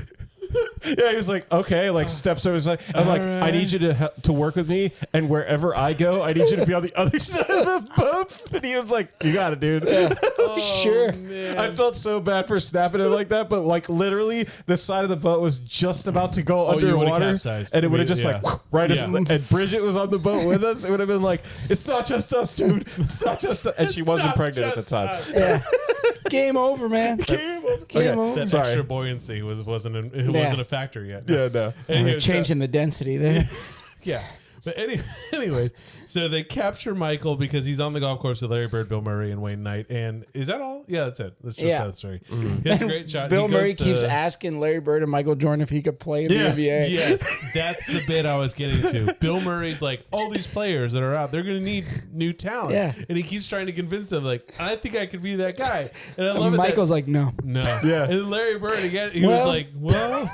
Yeah, he was like, okay, like steps over his like, I'm like, I need you to work with me, and wherever I go, I need you to be on the other side of this boat. And he was like, you got it, dude. Sure. Man. I felt so bad for snapping him like that, but like literally, the side of the boat was just about to go you would've underwater, capsized. and it would have just Yeah. like right as Yeah. and Bridget was on the boat with us. It would have been like, it's not just us, dude. It's not just us. And she It's wasn't not pregnant at the just time. us. Yeah. Game over, man. Game over. That Sorry. extra buoyancy wasn't a factor yet. Yeah, no. Anyway, We're changing the density there. Yeah. But anyway, so they capture Michael because he's on the golf course with Larry Bird, Bill Murray, and Wayne Knight. And is that all? Yeah, that's it. That's just Yeah. that story. It's a great shot. Bill He goes Murray to- keeps asking Larry Bird and Michael Jordan if he could play in the NBA. Yes, that's the bit I was getting to. Bill Murray's like, all these players that are out, they're going to need new talent. Yeah. And he keeps trying to convince them, like, I think I could be that guy. And I love it. Michael's like, no. No. Yeah. And then Larry Bird again, he Well- was like, well.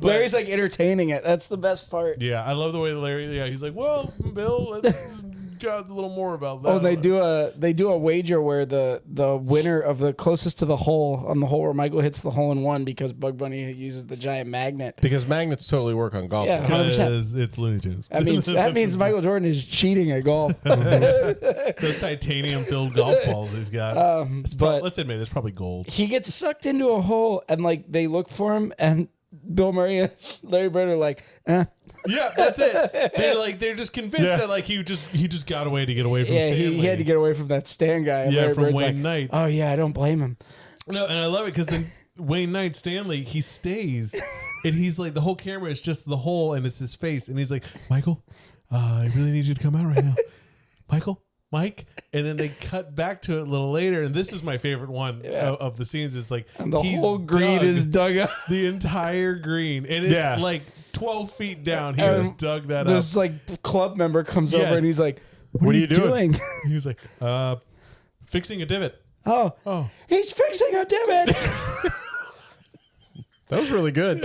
Larry's like entertaining it. That's the best part. Yeah, I love the way Larry, he's like, well, Bill, let's got a little more about that. Oh, they do a wager where the winner of the closest to the hole on the hole where Michael hits the hole in one because Bug Bunny uses the giant magnet. Because magnets totally work on golf. Yeah. balls. 100%. Because it's Looney Tunes. That means Michael Jordan is cheating at golf. Those titanium-filled golf balls he's got. but let's admit, it's probably gold. he gets sucked into a hole and like they look for him and Bill Murray and Larry Bird are like, Yeah, that's it. They're just convinced that like he just got away to get away from yeah, Stanley. he had to get away from that Stan guy. And Yeah, Larry from Bird's Wayne like, Knight. oh yeah, I don't blame him. No, and I love it because then Wayne Knight Stanley he stays, and he's like the whole camera is just the hole and it's his face, and he's like, Michael, I really need you to come out right now, Mike. And then they cut back to it a little later, and this is my favorite one of the scenes. Is like And the he's whole green is dug up. the entire green, and it's like 12 feet down. He's dug that up. This like club member comes over Yes. and he's like, what are you doing? He was like, fixing a divot. Oh, he's fixing a divot. That was really good.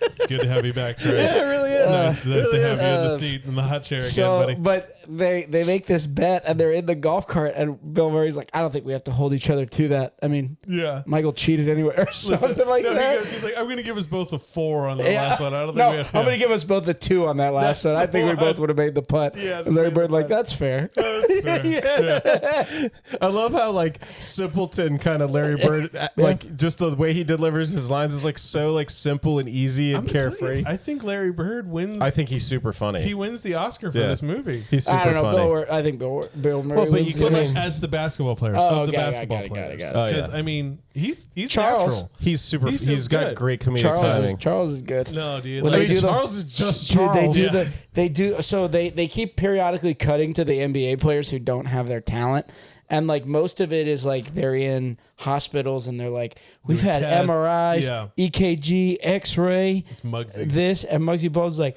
It's good to have you back, Trey. Yeah, it really is. Nice to have you in the seat in the hot chair again, So, buddy. but they make this bet and they're in the golf cart and Bill Murray's like, I don't think we have to hold each other to that. I mean, Yeah. Michael cheated anyway or something like no, that. he's like, I'm going to give us both a 4 on the Yeah. last one. I don't think No, we I'm have going to give us both a 2 on that last That's one. I the think we one. both would have made the putt. Yeah, and Larry made Bird the like, putt. that's fair. I love how like simpleton kind of Larry Bird, like just the way he delivers his lines is like so like simple and easy and I'm gonna tell carefree. you, I think Larry Bird wins. I think he's super funny. he wins the Oscar for Yeah. this movie. He's super I don't know. funny. I think Bill Murray Well, but wins you the can- Oscar. As the basketball players, Oh, of the got it, basketball got it, players. got it. Oh, Because yeah. I mean, he's Charles. natural. He's super. He feels He's got good. great comedic timing. Charles is good. No, dude. When Like, they do the- Charles is just Dude, Charles. they do so they keep periodically cutting to the NBA players who don't have their talent And like most of it is like they're in hospitals and they're like, we've Doing had tests, MRIs, yeah. EKG, X-ray. It's Muggsy. This and Muggsy Bogues like,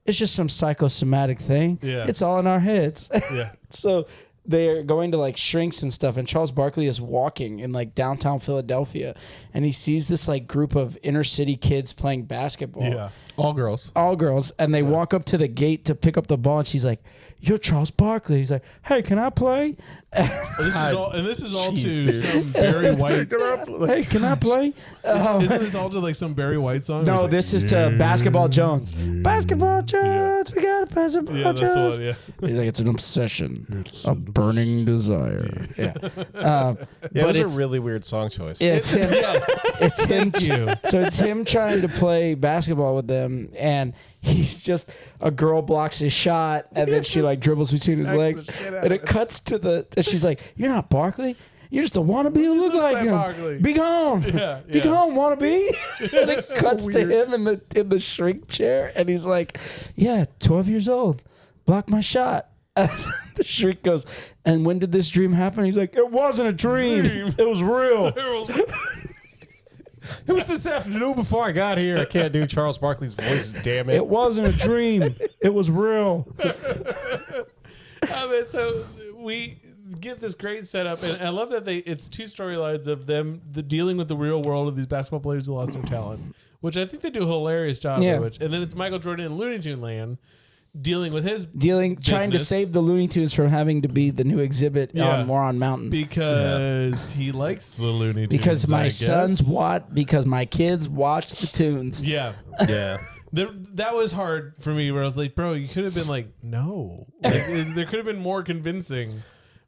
it's just some psychosomatic thing. Yeah. It's all in our heads. Yeah. So they're going to like shrinks and stuff, and Charles Barkley is walking in like downtown Philadelphia, and he sees this like group of inner city kids playing basketball. Yeah. All girls. All girls, and they walk up to the gate to pick up the ball, and she's like, "You're Charles Barkley." He's like, "Hey, can I play?" This is all Jeez, to dude. some Barry White. Hey, can I play? Isn't this all to like some Barry White song? No, Where it's this like, is to Basketball Jones. Basketball Jones, we got a Basketball Yeah, that's the Jones. one. Yeah. He's like, it's an obsession, a burning desire. Yeah, Yeah, it but was a it's- really weird song choice. yeah, it's him. It's him. Thank you. So it's him trying to play basketball with them, and he's just a girl blocks his shot, and then she like dribbles between his Smacks legs, the shit out and of it cuts to and she's like, "You're not Barkley. You're just a wannabe who look looks like like him. Barkley." Be gone. Yeah, Be yeah. gone, wannabe." And it cuts to him in the shrink chair, and he's like, "Yeah, 12 years old, block my shot." The shrink goes, "And when did this dream happen?" He's like, "It wasn't a dream. It was real." It was this afternoon before I got here. I can't do Charles Barkley's voice, damn it. It wasn't a dream. It was real. So we get this great setup, and I love that it's two storylines of them dealing with the real world of these basketball players who lost their talent, which I think they do a hilarious job Yeah. of. And then it's Michael Jordan in Looney Tune land dealing with his Trying to business. save the Looney Tunes from having to be the new exhibit Yeah. on Moron Mountain. because he likes the Looney Tunes. Because I my guess. sons because my kids watch the tunes. Yeah. Yeah. That was hard for me where I was like, bro, you could have been like, no. Like, there could have been more convincing.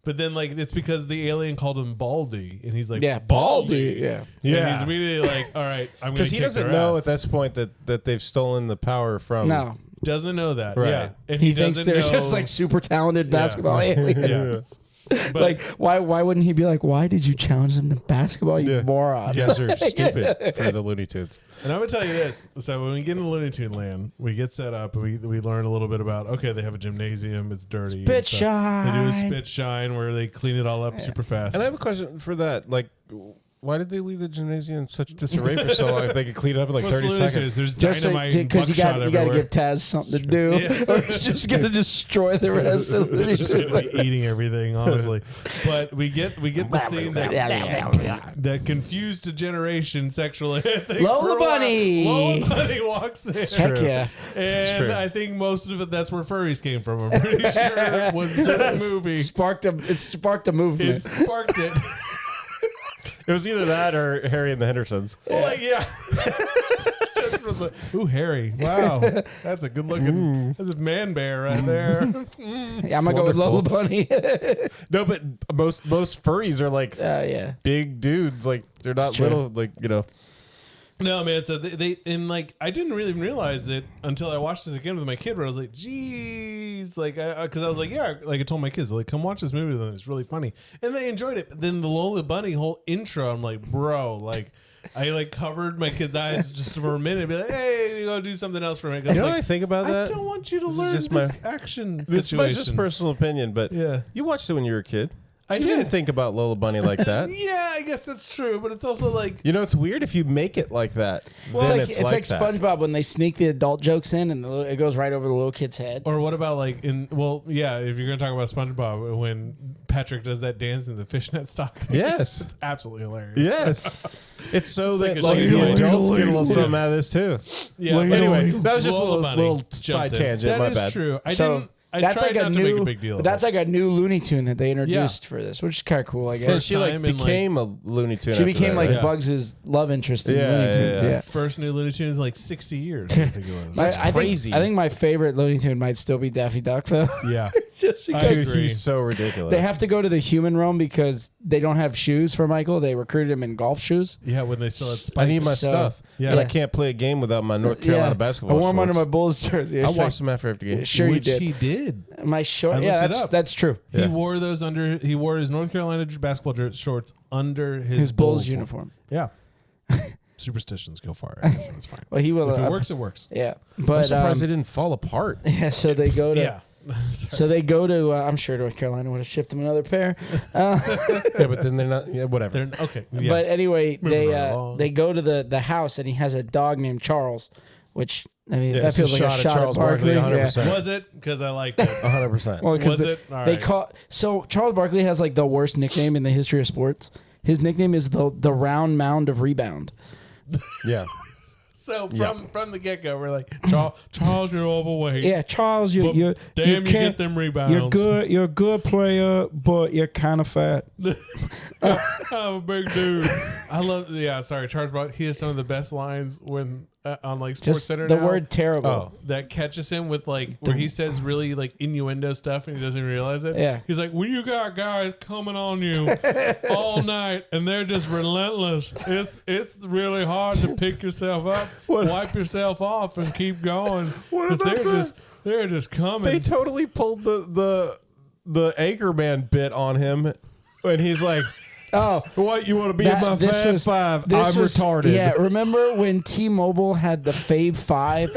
But then, like, it's because the alien called him Baldy. And he's like, Yeah, Baldy. Baldy, yeah. And Yeah. he's immediately like, all right, I'm going to Because he doesn't know at this point that they've stolen the power from. No. Doesn't know that. Right. Yeah. And He thinks doesn't they're know, just like super talented basketball aliens. But, Like, why wouldn't he be like, why did you challenge them to basketball, you Yeah. moron? You guys are stupid for the Looney Tunes. and I'm going to tell you this. So when we get into Looney Tune land, we get set up and we learn a little bit about, okay, they have a gymnasium. It's dirty. Spit and stuff. shine. They do a spit shine where they clean it all up super fast. And I have a question for that. Like, why did they leave the gymnasium in such disarray for so long if they could clean it up in like What's 30 Looney Tunes? seconds? There's Just dynamite and because you got buckshot to everywhere. give Taz something to do, Yeah. or he's just gonna destroy the rest of the He's just gonna be eating everything, honestly. But we get the scene that confused a generation sexually. I think, Lola for a while. Bunny. Lola Bunny walks in. Heck yeah. And true. I think most of it, that's where furries came from. I'm pretty sure it was this movie. It sparked a movement. It sparked it. It was either that or Harry and the Hendersons. Well, like, yeah. Just for the, ooh, Harry. Wow. That's a good looking, that's a man bear right there. Yeah, I'm gonna go with Lola Bunny. No, but most furries are like Yeah. big dudes. Like they're not true. little. Like No, man. So they and like I didn't really even realize it until I watched this again with my kid. Where I was like, "Geez," like because I was like, "Yeah," like I told my kids, like, "Come watch this movie with them. It's really funny," and they enjoyed it. But then the Lola Bunny whole intro, I'm like, "Bro," like I like covered my kids' eyes just for a minute, be like, "Hey, you go do something else for me." you know what I think about that? I don't want you to This is learn just this my- action This is my just situation. personal opinion, but Yeah. you watched it when you were a kid. I You did. didn't think about Lola Bunny like that. Yeah, I guess that's true, but it's also like. You know, it's weird if you make it like that. It's then like it's like that. SpongeBob when they sneak the adult jokes in and it goes right over the little kid's head. Or what about like if you're gonna talk about SpongeBob when Patrick does that dance in the fishnet stocking. Yes. It's absolutely hilarious. Yes. It's so like that a like, shitty the ladle, adults get a little ladle. something out of this too. Yeah. but Anyway, that was just a Lola little, Bunny little jumps side in. tangent. That My is bad. true. I That's tried like a not to new. make a big deal. But that's of it. like a new Looney Tune that they introduced for this, which is kind of cool, I So guess. she like time in, like- became a Looney Tune. She after became that, like right? Yeah. Bugs' love interest in Yeah, Looney yeah, Tunes. yeah. Yeah. first new Looney Tunes in like 60 years. I think it was. That's I crazy. I think my favorite Looney Tune might still be Daffy Duck, though. Yeah. Just I because Dude, agree. he's so ridiculous. they have to go to the human realm because they don't have shoes for Michael. They recruited him in golf shoes. Yeah, when they still had spikes. I need my So- stuff. Yeah. And I can't play a game without my North Carolina basketball I wore them under my shorts. Bulls jersey. I It's watched them after every game. like, sure Which you did. he did. My short. I Yeah, looked it up. that's true. Yeah. He wore those under. He wore his North Carolina basketball shorts under His Bulls uniform. Yeah. Superstitions go far. I guess that's fine. Well, he will. If it works, it works. Yeah, I'm but surprised they didn't fall apart. yeah. So they go to. Yeah. So they go to. I'm sure North Carolina would have shipped them another pair. Yeah, but then they're not. Yeah, whatever. Okay. Yeah. But anyway, Moving right along. they go to the house, and he has a dog named Charles, which I mean that it's a feels like a shot at shot Charles at Barkley. Barkley, 100%. Was it? Because I liked it. 100%. Well, Was because it? All they right. call so Charles Barkley has like the worst nickname in the history of sports. His nickname is the round mound of rebound. Yeah. So from the get go, we're like, Charles, you're overweight. Yeah, Charles, But you damn, you can't- get them rebounds. You're good. You're a good player, but you're kind of fat. I'm a big dude. I love. Yeah, sorry, Charles Barkley. He has some of the best lines when on like Sports Just Center. the now. word terrible. Oh, that catches him with like where he says really like innuendo stuff and he doesn't realize it. Yeah. He's like, when you got guys coming on you all night and they're just relentless, it's really hard to pick yourself up, wipe yourself off, and keep going. 'Cause they're just coming. They totally pulled the Anchorman bit on him, and he's like, Oh, "What, you want to be in my Fab Five? I'm retarded." Yeah, remember when T-Mobile had the Fave 5?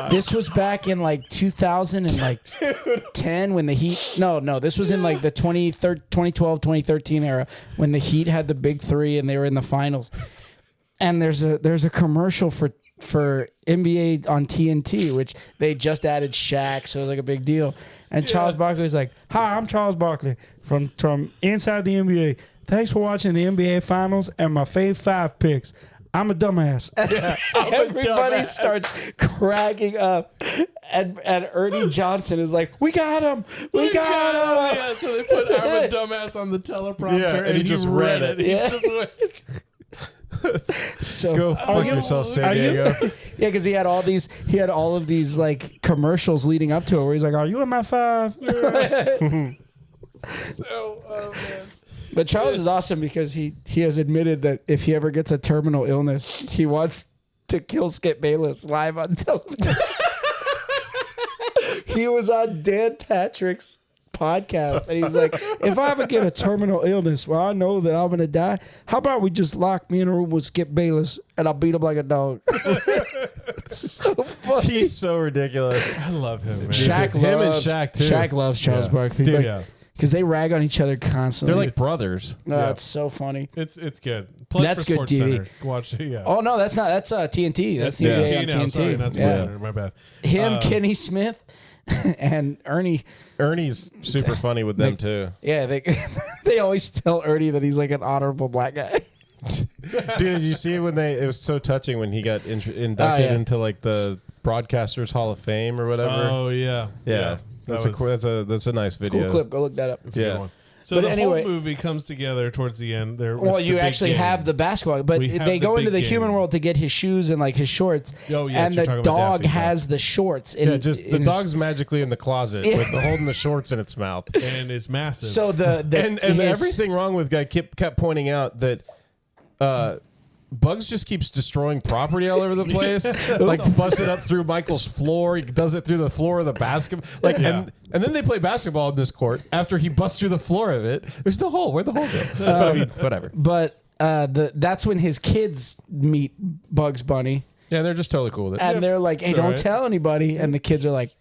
This was back in like 2010 when the Heat. No, this was in like the 2012, 2013 era when the Heat had the big three and they were in the finals. And there's a commercial for NBA on TNT, which they just added Shaq, so it was like a big deal. And Charles Barkley was like, "Hi, I'm Charles Barkley from inside the NBA. Thanks for watching the NBA Finals and my Fave 5 picks. I'm a dumbass." Everybody starts cracking up. And Ernie Johnson is like, "We got him. We got him." Yeah, so they put I'm a dumbass on the teleprompter Yeah, and he just read it. He Yeah. just went, So Go fuck yourself, San Diego. Yeah, because he had all of these like commercials leading up to it where he's like, "Are you in my 5?" so, oh man. But Charles is awesome because he has admitted that if he ever gets a terminal illness, he wants to kill Skip Bayless live on television. He was on Dan Patrick's podcast and he's like, "If I ever get a terminal illness where I know that I'm going to die, how about we just lock me in a room with Skip Bayless and I'll beat him like a dog?" So funny. He's so ridiculous. I love him, man. Shaq Him and loves Shaq, too. Shaq loves Charles Yeah. Barkley. Dude, Like, yeah. because they rag on each other constantly. They're like brothers. Oh, Yeah. it's so funny. It's good. Play That's for good Sports TV. Center. Watch it. Yeah. Oh no, that's not. That's TNT. That's TNT NBA on now. TNT. Sorry, not Sports Yeah. Center. My bad. Him, Kenny Smith, and Ernie. Ernie's super funny with them too. Yeah, they they always tell Ernie that he's like an honorable black guy. Dude, did you see it when it was so touching when he got inducted into like the Broadcasters Hall of Fame or whatever? Oh yeah. yeah. That's a nice video. Cool clip. Go look that up. It's a good Yeah. one. So But the anyway- whole movie comes together towards the end. There. Well, with you the big actually game. have the basketball, but We have they the go into big the human game. world to get his shoes and like his shorts. Oh, yes, and you're the talking about dog Daffy, has the shorts. Yeah, just the in his- dog's magically in the closet Yeah. with holding the shorts in its mouth. and it's massive. So the And his- everything wrong with guy kept pointing out that Bugs just keeps destroying property all over the place. Like busts it up through Michael's floor. He does it through the floor of the basketball. Like and then they play basketball in this court after he busts through the floor of it. There's no hole. Where'd the hole go? But I mean, whatever. But that's when his kids meet Bugs Bunny, Yeah, they're just totally cool with it. and they're like, "Hey, It's don't alright. tell anybody." And the kids are like,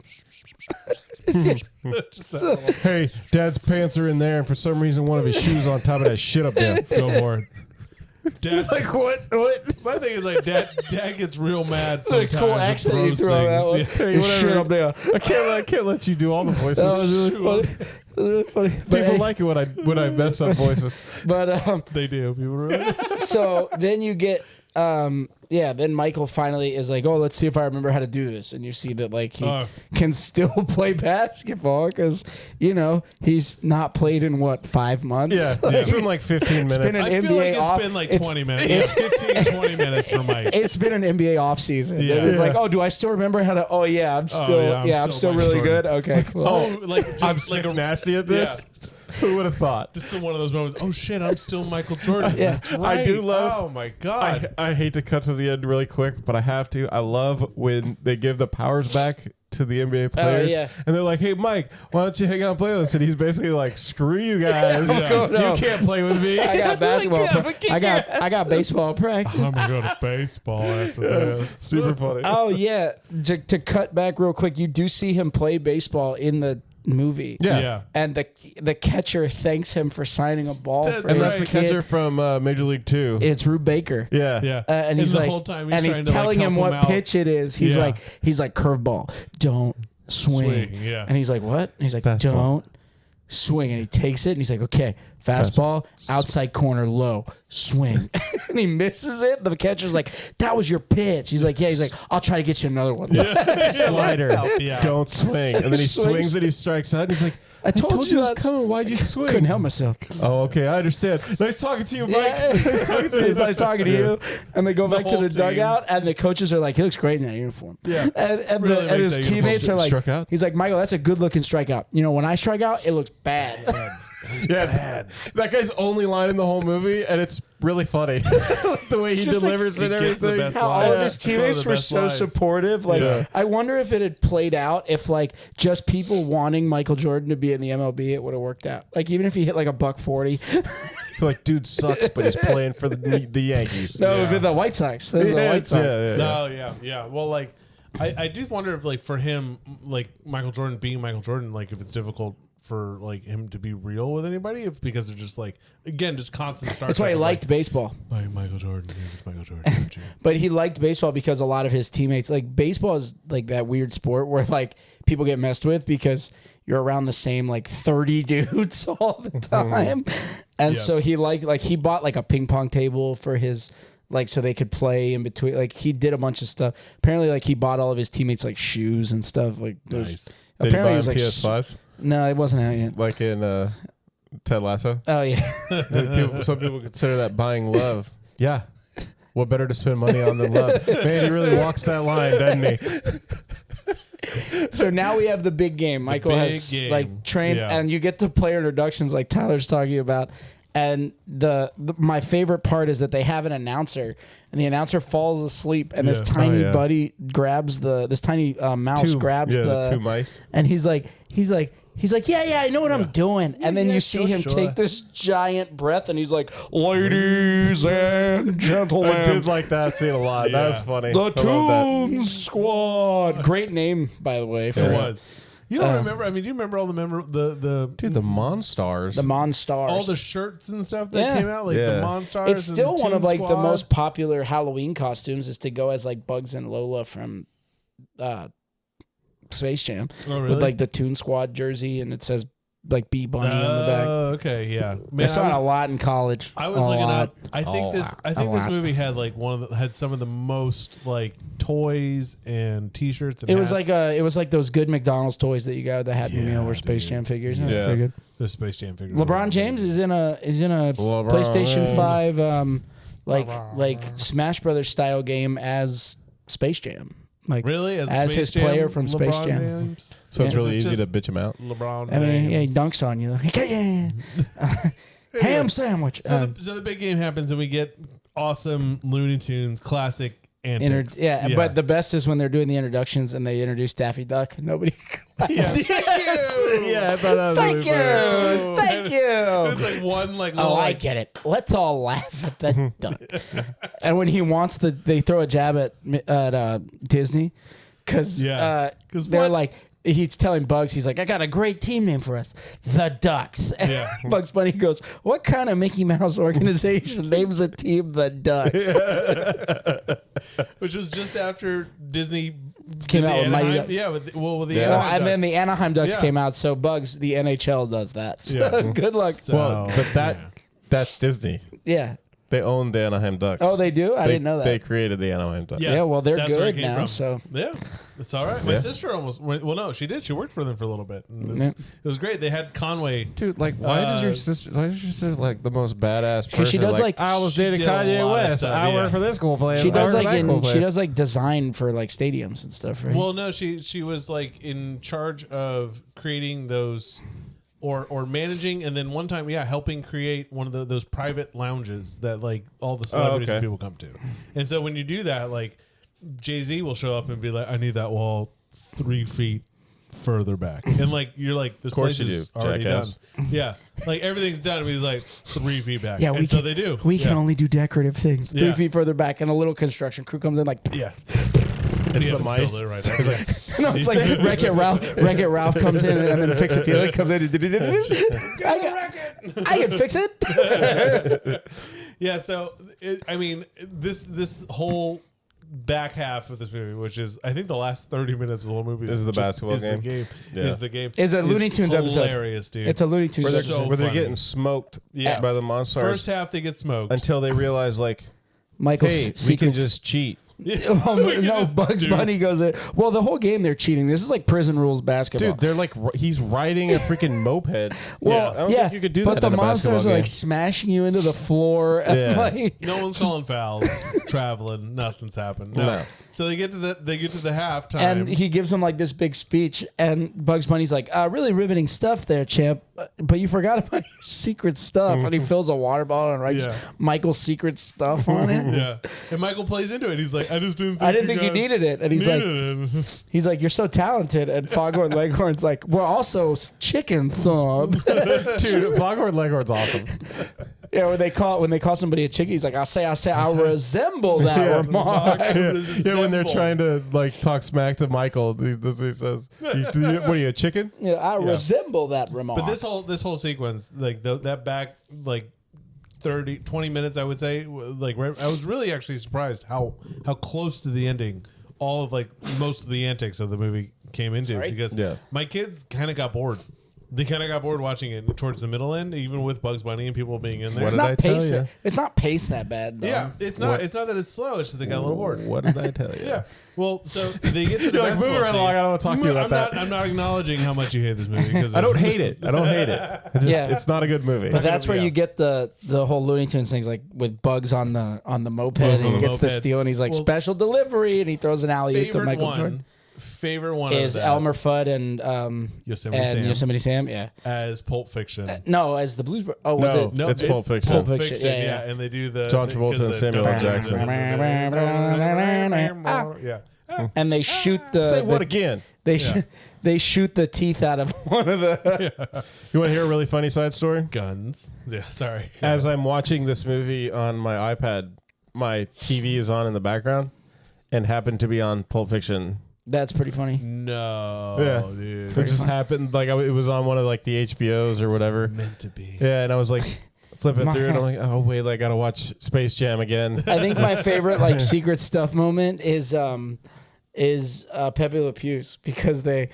Hey, Dad's pants are in there, and for some reason, one of his shoes on top of that shit up there. go for it. Dad, Like what? What? my thing is like dad gets real mad "It's a sometimes. cool and accent you throws throw that one." things. Yeah. Hey, His whatever. shit up there. I can't let you do all the voices. That was really funny. That was really funny. But, People hey, like it when I mess up voices. They do. People really. so then you get then Michael finally is like, "Oh, let's see if I remember how to do this." And you see that like he can still play basketball because he's not played in 5 months. Yeah, it's been like 15 minutes. been an I feel like NBA off- it's been like it's- 20 minutes. Yeah, 15, 20 minutes for Mike. It's been an NBA off season. Yeah. And it's like, Yeah. "Oh, do I still remember how to?" "Oh yeah, I'm still I'm still Mike really Jordan. good." Okay, cool. Oh, like just I'm like so nasty at this. Who would have thought? Just in one of those moments. Oh shit! I'm still Michael Jordan. Yeah. That's right. I do love- Oh my god. I hate to cut to the end really quick, but I have to. I love when they give the powers back to the NBA players, yeah. and they're like, "Hey, Mike, why don't you hang out and play with us?" And he's basically like, "Screw you guys, Yeah. you can't play with me." I got basketball. Yeah, but I got baseball practice. I'm gonna go to baseball after this. Super funny. Oh yeah, to cut back real quick, you do see him play baseball in the movie. Yeah. And the catcher thanks him for signing a ball. That's for And his that's the kid. catcher from Major League 2. It's Rube Baker. Yeah. Yeah. And he's the like, whole time and he's trying to, telling him help what out. pitch it is. He's Yeah. like curveball, don't swing. Yeah. And he's like, what? And he's like, Fastball. don't swing. And he takes it and he's like, okay, fastball, outside corner, low, swing. And he misses it. The catcher's like, that was your pitch. He's like, yeah. He's like, I'll try to get you another one. Slider. Yeah. Don't swing. And then he swings and he strikes out. And he's like, I told you it was that- coming. Why'd you swing? Couldn't help myself. Oh, okay. I understand. Nice talking to you, Mike. Yeah. Nice talking to you. He's nice talking to you. And they go back to whole the team. dugout, and the coaches are like, he looks great in that uniform. Yeah. And Really and makes his that uniform teammates are like, struck out. he's like, Michael, that's a good looking strikeout. You know, when I strike out, it looks bad. Yeah, that guy's only line in the whole movie, and it's really funny. The way he just like- delivers He and gets the everything. best How line. all of Yeah. his It's one of teammates the were best so lines. supportive. Like, Yeah. I wonder if it had played out, if like just people wanting Michael Jordan to be in the MLB, it would have worked out. Like even if he hit like a $140, So like, dude sucks, but he's playing for the Yankees. no, it would have been the White Sox. This is the White Sox. Yeah. No, yeah. Well, like, I do wonder if, like, for him, like, Michael Jordan being Michael Jordan, like, if it's difficult for, like, him to be real with anybody, if because they're just, like, again, just constant stars. That's why he liked baseball. Like, Michael Jordan. It's Michael Jordan. But he liked baseball because a lot of his teammates, like baseball is like that weird sport where like people get messed with because you're around the same like 30 dudes all the time. And Yeah. so he he bought like a ping pong table for his, like, so they could play in between. Like he did a bunch of stuff. Apparently like he bought all of his teammates like shoes and stuff. Like it was- Nice. Did he apparently buy it was him like, PS5? no, it wasn't out yet. Like in Ted Lasso? Oh yeah. Some people consider that buying love. Yeah. What better to spend money on than love? Man, he really walks that line, doesn't he? So now we have the big game. Michael big has game. like trained, Yeah. and you get the player introductions like Tyler's talking about. And my favorite part is that they have an announcer, and the announcer falls asleep, and this Yeah. tiny yeah. buddy grabs this tiny mouse grabs the two mice. and he's like, yeah, I know what I'm doing. And then you see him take this giant breath, and he's like, ladies and gentlemen, I did like that scene a lot. Yeah. That was funny. the I love that. Toon Squad. Great name, by the way. For It was. You don't remember? I mean, do you remember all the Dude, the Monstars. the Monstars. all the shirts and stuff that Yeah. came out, like Yeah. the Monstars? It's still and the one of Toon like the Squad? most popular Halloween costumes is to go as like Bugs and Lola from Space Jam Oh, really? with like the Toon Squad jersey, and it says like Bee Bunny on the back. Okay, yeah. I Man, saw it a lot in college. I was A looking lot. up. I think this A lot. movie had like had some of the most like toys and T-shirts. And It was hats. like those good McDonald's toys that you got that Happy Meal were Space Jam figures. Yeah. Pretty good. the Space Jam figures. LeBron James is in a LeBron PlayStation James. 5 like Smash Brothers style game as Space Jam. Like Really, as Space his Jam, player from Space LeBron Jam. James? So it's Yeah. really This is easy to just bitch him out. LeBron. I mean, James. yeah, he dunks on you. Ham sandwich. So the big game happens, and we get awesome Looney Tunes classic antics. But the best is when they're doing the introductions and they introduce Daffy Duck. Nobody. yeah. Yeah, I thought that was Thank really you. funny. Thank It's you. like one like Oh, little, I like, get it. Let's all laugh at that duck. And when he wants they throw a jab at Disney because Yeah. 'Cause they're what? like, he's telling Bugs, he's like, I got a great team name for us, the Ducks. Yeah. Bugs Bunny goes, what kind of Mickey Mouse organization names a team the Ducks? which was just after Disney Came did out the with Mighty Anaheim- Ducks. Yeah, with the Yeah. Anaheim And then Ducks. the Anaheim Ducks Yeah. came out, so Bugs, the NHL does that. So Yeah. good luck. Well, but yeah. that's Disney. Yeah. They own the Anaheim Ducks. Oh, they do? I didn't know that. They created the Anaheim Ducks. Yeah, well, they're that's where it good came now, so. Yeah, it's all right. My Yeah. sister almost well, no, she did. She worked for them for a little bit. And Yeah. it was great. They had Conway. Dude, like, why does your sister? Why is your sister like the most badass person? she does, like, I almost she dated did a lot Kanye of West. stuff, I yeah. work for this cool player. She I does work for like that cool player. she does like design for like stadiums and stuff, right? Well, no, she was like in charge of creating those. Or managing, and then one time, helping create one of those private lounges that like all the celebrities and okay. people come to. And so when you do that, like Jay-Z will show up and be like, "I need that wall 3 feet further back," and like you're like, "This course place you is do, already jackass. done." Yeah, like everything's done. And he's like 3 feet back. yeah, and so they do. We Yeah. can only do decorative things. 3 Yeah. feet further back, and a little construction crew comes in like, Yeah. It's He the had to mice. spill it right there. No, it's like Wreck-It Ralph. Wreck-It Ralph comes in and then Fix It Felix comes in. I can fix it. Yeah, so I mean, this whole back half of this movie, which is I think the last 30 minutes of the whole movie Is the basketball is game. The game Yeah. Is the game. Is a Looney Tunes episode. Hilarious, dude. It's a Looney Tunes Where they're, episode. So where they're funny. getting smoked Yeah. by the monsters First half they get smoked. until they realize, like, Michael's hey, we can secrets. just cheat. No, Bugs Bunny goes in. Well, the whole game they're cheating. This is like prison rules basketball. Dude, they're like, he's riding a freaking moped. Well, I don't think you could do that but the in a monsters basketball are like game. smashing you into the floor. And Yeah. like, No one's calling fouls, traveling, nothing's happened. No. So they get to the halftime. and he gives them like this big speech, and Bugs Bunny's like, really riveting stuff there, champ. But you forgot about your secret stuff. And he fills a water bottle and writes Yeah. Michael's secret stuff on it. Yeah. And Michael plays into it. He's like, I just didn't think you guys needed it. And needed he's like, you're so talented. And Foghorn Leghorn's like, we're also chicken thumb. Dude, Foghorn Leghorn's awesome. Yeah, when they call somebody a chicken, he's like, I resemble that remark. Yeah, when they're trying to like talk smack to Michael, that's what he says. What are you, a chicken? Yeah, I resemble that remark. But this whole sequence, like that back like 20 minutes, I would say, like I was really actually surprised how close to the ending all of like most of the antics of the movie came into, Right. because Yeah. my kids kind of got bored. They kind of got bored watching it towards the middle end, even with Bugs Bunny and people being in there. What it's did I not tell paced. you? It's not paced that bad though. Yeah, it's not. It's not that it's slow. It's just they got a little bored. What did I tell you? Yeah. Well, so they get to the You're like, basketball move right scene. along. I don't want to talk to you about that. I'm not acknowledging how much you hate this movie because I don't hate it. I don't hate it. Yeah. It's not a good movie. But that's where Yeah. you get the whole Looney Tunes things, like with Bugs on the moped, Bugs and on he the gets the moped. steal, and he's like, Well, special delivery, and he throws an alley to Michael Jordan. Favorite one Is of that, Elmer Fudd and Yosemite Sam? Yeah. as Pulp Fiction. No, as the Blues. Oh, was No. it? No, It's Pulp Fiction. Pulp Pulp Fiction, Fiction, yeah, yeah. and they do the John Travolta and Samuel L. Jackson. Yeah. And they shoot the. Say what the- again? They they shoot the teeth out of one of the. You want to hear a really funny side story? Guns. Yeah, sorry. As I'm watching this movie on my iPad, my TV is on in the background and happened to be on Pulp Fiction. That's pretty funny. No, Yeah. dude. It just happened, like it was on one of like the HBOs or whatever. Meant to be. Yeah, and I was like flipping through and I'm like, oh wait, I gotta watch Space Jam again. I think my favorite like secret stuff moment is Pepe Le Pew's, because they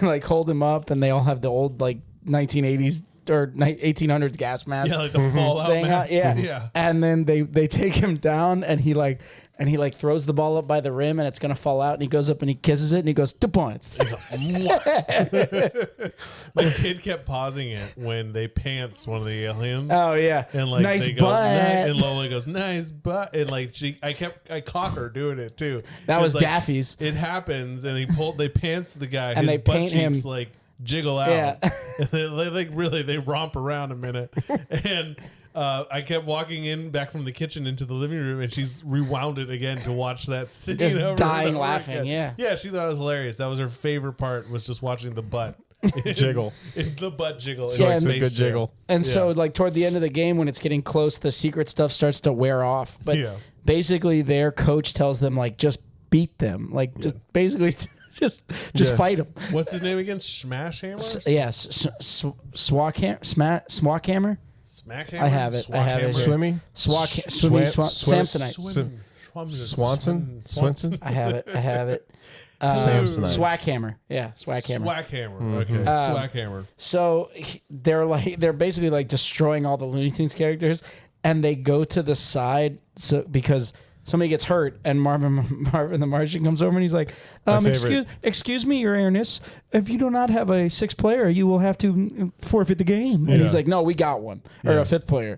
like hold him up and they all have the old like 1980s or 1800s gas mask. Yeah, like the Fallout thing out. masks. Yeah. And then they take him down and he throws the ball up by the rim and it's gonna fall out and he goes up and he kisses it and he goes 2 points. My kid kept pausing it when they pants one of the aliens. Oh yeah. And like nice they go, butt. and Lola goes, nice butt. And like I caught her doing it too. That was It's like, Daffy's. It happens and they pants the guy And his they butt paint cheeks him. like jiggle out. Yeah. And they romp around a minute. And I kept walking in back from the kitchen into the living room, and she's rewound it again to watch that scene. Just over and dying over laughing, again. yeah. Yeah, she thought it was hilarious. That was her favorite part, was just watching the butt Jiggle. the butt jiggle. Yeah, It's and- a good jiggle. And so, Yeah. like, toward the end of the game, when it's getting close, the secret stuff starts to wear off. But Yeah. basically, their coach tells them, like, just beat them. Like, just basically, just Yeah. fight them. What's his name again? Smash Hammer? Yes. Swak Hammer? Smack Hammer? I have it. I have it here. Swimmy? Samsonite. Swanson? I have it. Samsonite. Swag Hammer. Yeah, Swag Hammer. Swag Hammer. Okay. Swag Hammer. So they're basically like destroying all the Looney Tunes characters, and they go to the side because somebody gets hurt, and Marvin the Martian comes over and he's like, favorite. excuse me, Your Airness, if you do not have a sixth player, you will have to forfeit the game. And he's like, no, we got one, or a fifth player.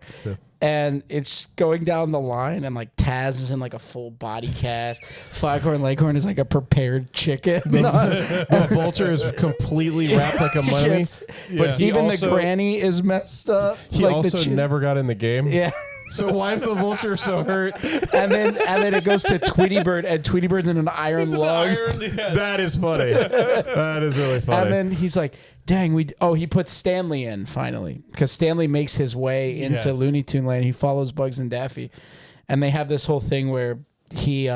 And it's going down the line, and like Taz is in like a full body cast. Foghorn Leghorn is like a prepared chicken. The vulture is completely wrapped like a mummy. Yes. But he Even also, the granny is messed up. he like also the chin. never got in the game. Yeah. So why is the vulture so hurt? And then it goes to Tweety Bird, and Tweety Bird's in an iron lung. That is funny. That is really funny. And then he's like, dang, he puts Stanley in finally, because Stanley makes his way into Looney Tune land. He follows Bugs and Daffy, and they have this whole thing where he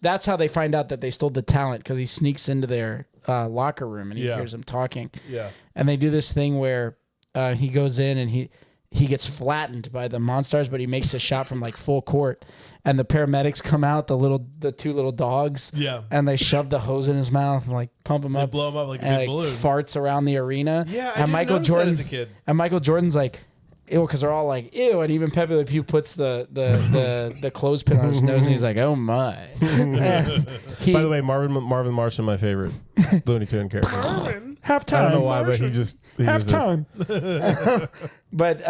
That's how they find out that they stole the talent, because he sneaks into their locker room and he hears them talking. Yeah. And they do this thing where he goes in and he gets flattened by the Monstars, but he makes a shot from like full court. And the paramedics come out, the two little dogs. Yeah. And they shove the hose in his mouth and like pump him up. Blow him up like a and big balloon. Farts around the arena. Yeah, I and didn't Michael notice Jordan that as a kid. And Michael Jordan's like, ew, because they're all like, ew. And even Pepe Le Pew puts the clothespin on his nose and he's like, oh my. By the way, Marvin Martian, my favorite Looney Tune character. Halftime. I don't know why, but he just halftime. But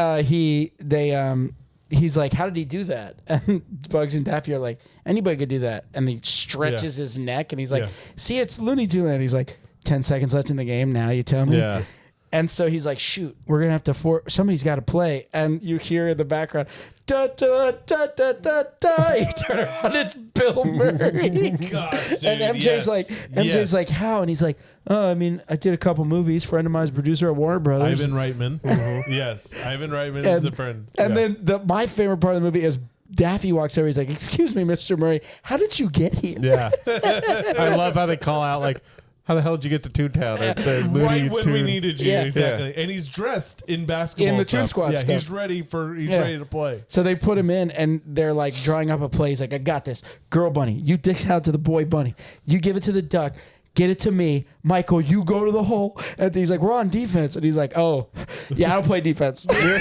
he's like, how did he do that? And Bugs and Daffy are like, anybody could do that. And he stretches his neck and he's like, see, it's Looney Tune. And he's like, 10 seconds left in the game. Now you tell me. Yeah. And so he's like, shoot, we're going to have to somebody's got to play. And you hear in the background, da, da, da, da, da, da. You turn around, it's Bill Murray. Gosh, dude, and MJ's like, how? And he's like, oh, I mean, I did a couple movies. Friend of mine's producer at Warner Brothers. Ivan Reitman. Yes, Ivan Reitman is the friend. And then my favorite part of the movie is Daffy walks over. He's like, excuse me, Mr. Murray, how did you get here? Yeah. I love how they call out like, how the hell did you get to Toontown? Right when we needed you, Yeah. exactly. And he's dressed in basketball In the stuff. Toon Squad Yeah, stuff. he's ready to play. So they put him in, and they're like drawing up a play. He's like, I got this. Girl bunny, you dish out to the boy bunny. You give it to the duck. Get it to me. Michael, you go to the hole. And he's like, we're on defense. And he's like, oh, yeah, I don't play defense. Say,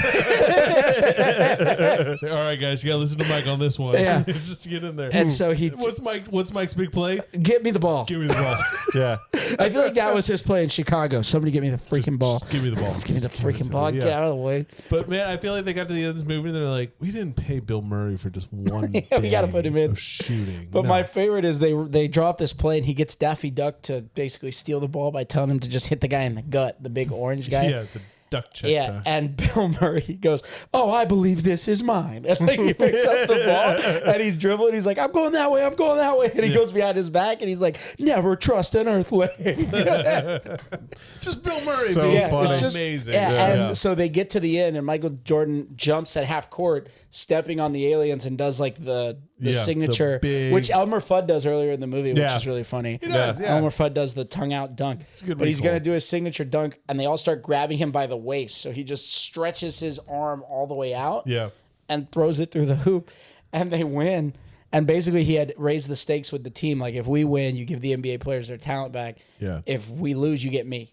all right, guys, you got to listen to Mike on this one. Yeah. Just to get in there. And so What's Mike's big play? get me the ball. Give me the ball. Yeah. I feel like that was his play in Chicago. Somebody get me the freaking ball. Just give me the ball. Give me the freaking ball. Yeah. Get out of the way. But man, I feel like they got to the end of this movie and they're like, we didn't pay Bill Murray for just one day We got to put him in. of shooting. But No. my favorite is they draw up this play, and he gets Daffy Duck to basically steal the ball by telling him to just hit the guy in the gut, the big orange guy. Yeah, the duck check. Yeah, and Bill Murray goes, oh, I believe this is mine. And like he picks up the ball and he's dribbling. He's like, I'm going that way. And he goes behind his back and he's like, never trust an earthling. Just Bill Murray. So being funny. It's just amazing. And so they get to the end, and Michael Jordan jumps at half court, stepping on the aliens, and does like the signature, the big- which Elmer Fudd does earlier in the movie, which is really funny. He does, yeah. Elmer Fudd does the tongue out dunk. a good But he's recall. going to do his signature dunk, and they all start grabbing him by the waist. So he just stretches his arm all the way out Yeah. and throws it through the hoop, and they win. And basically, he had raised the stakes with the team. Like, if we win, you give the NBA players their talent back. Yeah. If we lose, you get me.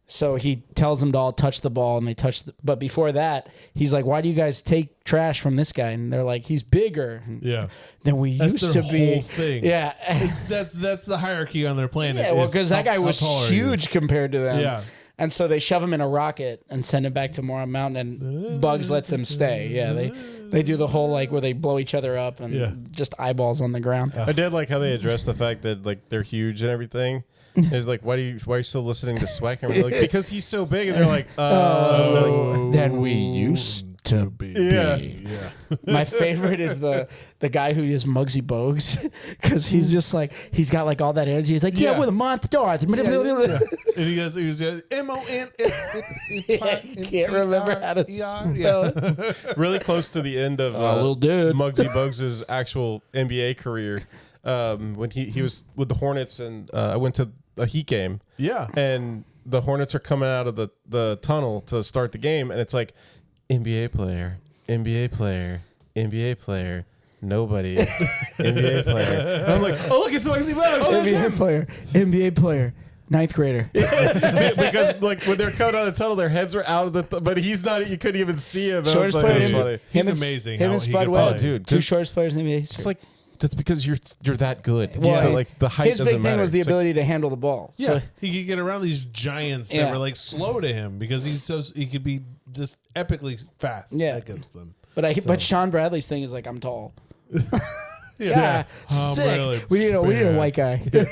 So he tells them to all touch the ball, and they touch. But before that, he's like, "Why do you guys take trash from this guy?" And they're like, "He's bigger Yeah. than we That's used their to be." whole thing. Yeah, That's the hierarchy on their planet. yeah. Well, is because that how- guy was how tall are you? huge compared to them. Yeah. And so they shove him in a rocket and send him back to Moron Mountain, and Bugs lets them stay. Yeah, they do the whole like where they blow each other up and just eyeballs on the ground. I did like how they addressed the fact that like they're huge and everything. It's like, why are you still listening to Sweck? And we're like, because he's so big. And they're like, Than we used to be. Yeah. Yeah. My favorite is the guy who is Muggsy Bogues, because he's just like, he's got like all that energy. He's like, yeah, Yeah. with a month start. And he goes MON. Can't remember how to Yeah. really close to the end of little dude. Muggsy Bogues' actual NBA career. When he was with the Hornets, and I went to a Heat game. Yeah. And the Hornets are coming out of the tunnel to start the game, and it's like NBA player, NBA player, NBA player, nobody, NBA player. And I'm like, oh, look, it's Muggsy Bogues. NBA player, ninth grader. Because like when they're coming out of the tunnel, their heads were out of the. But he's not. You couldn't even see him. I was Shortest like, player that's in funny. He's him and- amazing Him how and he Spud can Webb, play. dude, two just- shortest players in the NBA. It's like that's because you're that good. Well, Like the height his doesn't big matter. thing was the It's like- ability to handle the ball. Yeah, So, he could get around these giants that Yeah. were like slow to him because he could be just epically fast Yeah. against them. but Sean Bradley's thing is like, I'm tall. Yeah, sick. really We need a big. white guy. Yeah,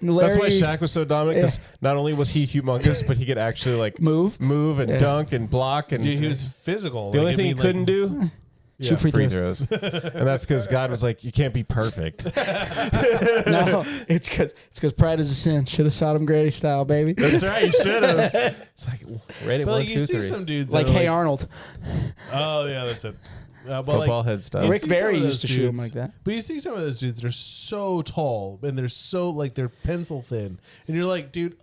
That's why Shaq was so dominant, because not only was he humongous, but he could actually like Move. and dunk and block, and dude, he was physical. the Like, only I thing he mean, couldn't do. Yeah, Shoot free Free throws. throws, and that's because God was like, "You can't be perfect." No, it's because pride is a sin. Should have Sodom Grady style, baby. That's right. You should have. It's like ready But one, like, you two, see three. some dudes Like, that are hey Arnold. oh yeah, that's it. But Football like, head stuff. you Rick see Barry some of used to those shoot him dudes- like that. But you see some of those dudes that are so tall and they're so like they're pencil thin, and you're like, dude,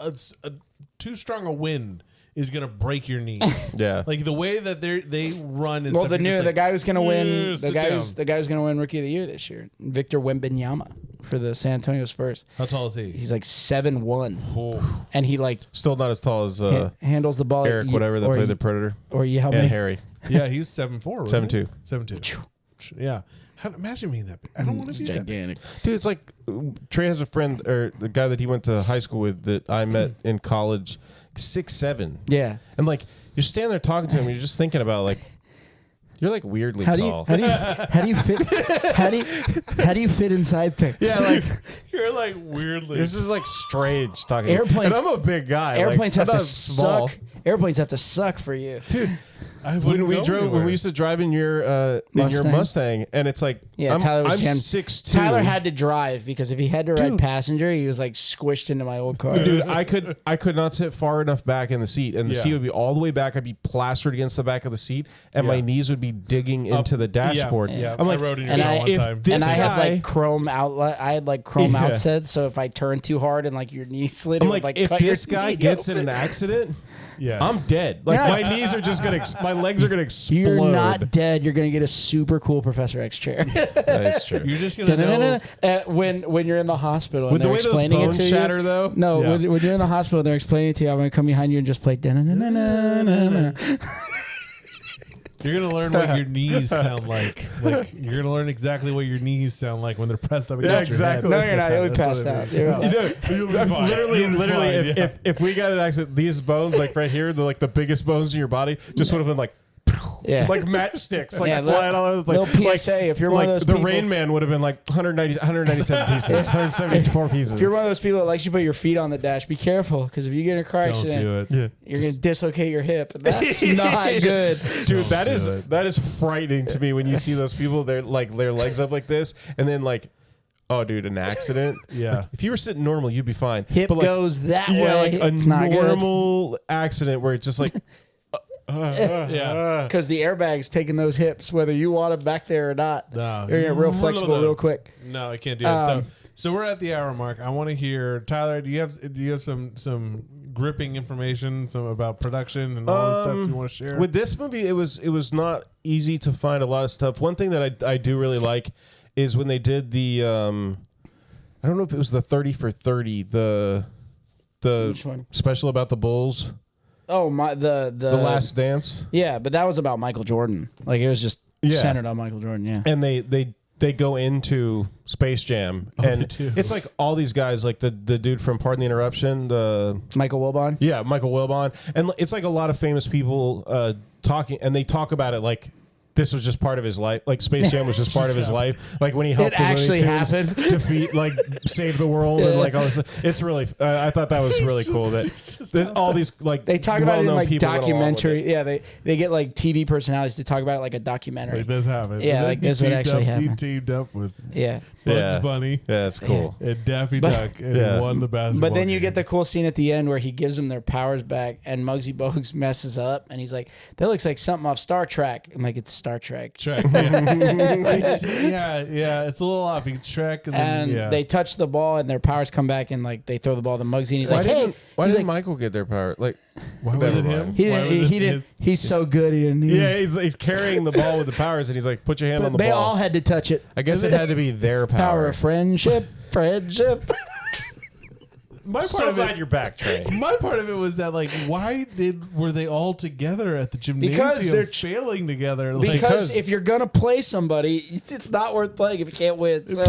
too strong a wind is gonna break your knees. Yeah. Like the way that they run. And Well, stuff, you're just the like, guy who's going to win, the sit guy down. who's going to win Rookie of the Year this year, Victor Wembanyama for the San Antonio Spurs. How tall is he? He's like 7'1", Oh. and he like Still not as tall as handles the ball. Eric, whatever that played the Predator. Or Yao And Ming. Harry. Yeah, he was 7'4". 7'2". 7'2". Yeah. Imagine being that big. I don't want to be that big. Gigantic. Dude, it's like Trey has a friend, or the guy that he went to high school with that I met in college, 6'7". Yeah. And like, you're standing there talking to him, and you're just thinking about like, you're like weirdly tall. How do you fit? How do you fit inside things? Yeah, like You're like weirdly. this is like strange talking. Airplanes- and I'm a big guy. Airplanes like, have I'm to not small. suck. Airplanes have to suck for you, Dude. I When wouldn't we go drove, when anywhere. we used to drive in your Mustang, and it's like, Yeah, I'm, Tyler was I'm jammed. 6'2". Tyler had to drive because if he had to ride Dude. passenger, he was like squished into my old car. Dude, I could not sit far enough back in the seat, and the Yeah. seat would be all the way back. I'd be plastered against the back of the seat, and my Yeah. knees would be digging into the dashboard. Yeah, I'm like, I rode in your and car I- one if time. this and I had guy- like chrome outlet. I had like chrome Yeah. outsets, so if I turned too hard and like your knee slid, I'm it like, would like if cut this your guy knee gets in open. an accident, yeah. I'm dead. Like You're my not- knees are just gonna, my legs are gonna explode. You're not dead. You're gonna get a super cool Professor X chair. That's true. You're just gonna know. When you're in the hospital and With the they're way those explaining it bones to shatter, you. though. No, Yeah. when you're in the hospital and they're explaining it to you, I'm gonna come behind you and just play. Da-na-na-na-na-na. You're gonna learn what your knees sound like. Like you're gonna learn exactly what your knees sound like when they're pressed up against Yeah, exactly. your No, head. you're not. You'll be That's passed what it out. is. You're Yeah. like- You You'll be know, fine. literally, You'll be fine, yeah. if we got an accident, these bones, like right here, the like the biggest bones in your body, just would have been like, Yeah. like matchsticks, like Yeah, flying all over. little Like PSA, if you're one like of those the people- Rain Man would have been like 197 pieces, 174 pieces. If you're one of those people that likes you put your feet on the dash, be careful because if you get in a car Don't accident, do it. Yeah. you're gonna dislocate your hip, and that's not good. Dude, Don't do it. that is frightening to me when you see those people. They're like their legs up like this, and then like, oh, dude, an accident. Yeah. Like, if you were sitting normal, you'd be fine. Hip But, like, goes that yeah, way. like a It's not good. normal accident where it's just like, Yeah. Because the airbag's taking those hips, whether you want them back there or not. No. You're gonna get real flexible real quick. No, I can't do it. So we're at the hour mark. I want to hear, Tyler. Do you have some gripping information, some about production and all this stuff you want to share? with this movie, it was not easy to find a lot of stuff. One thing that I do really like is when they did the I don't know if it was the 30 for 30, the Which one? special about the Bulls, Oh my, the Last Dance. Yeah, but that was about Michael Jordan. Like it was just Yeah. centered on Michael Jordan. Yeah. And they go into Space Jam, they and do. it's like all these guys, like the dude from Pardon the Interruption, Michael Wilbon. yeah, Michael Wilbon, and it's like a lot of famous people talking, and they talk about it like this was just part of his life, like Space Jam was just part of his life, like when he helped It the Looney actually Tunes happened. defeat, like save the world, and like all this. It's really, I thought that was really cool that all these like They talk about it in well-known like people went along with documentary. it. Yeah, they get like TV personalities to talk about it like a documentary. It does happen. Yeah, And like then this he would teamed actually up- He happen. teamed up with Yeah. Bugs Yeah. Bunny Yeah, it's cool. and Daffy But- Duck and Yeah. won the basketball. But then you get game. the cool scene at the end where he gives them their powers back, and Muggsy Bogues messes up, and he's like, "That looks like something off Star Trek." I'm like, "It's Star Trek." Trek. Yeah, it's a little off. He Trek and, then, And yeah. they touch the ball, and their powers come back, and like they throw the ball to Muggsy, and he's Why like, "Hey." didn't, why He's didn't like, Michael get their power? Like, Why was it never him? mind. he Why didn't. was it He didn't. his- He's so good. He didn't. Need Yeah, he's carrying the ball with the powers, and he's like, "Put your hand on the they ball." all had to touch it. I guess it had to be their Power power. of friendship. My part So of glad it. you're back, Trey. My part of it was that like, why were they all together at the gymnasium? Because they're failing together. Like, Because if you're gonna play somebody, it's not worth playing if you can't win. So.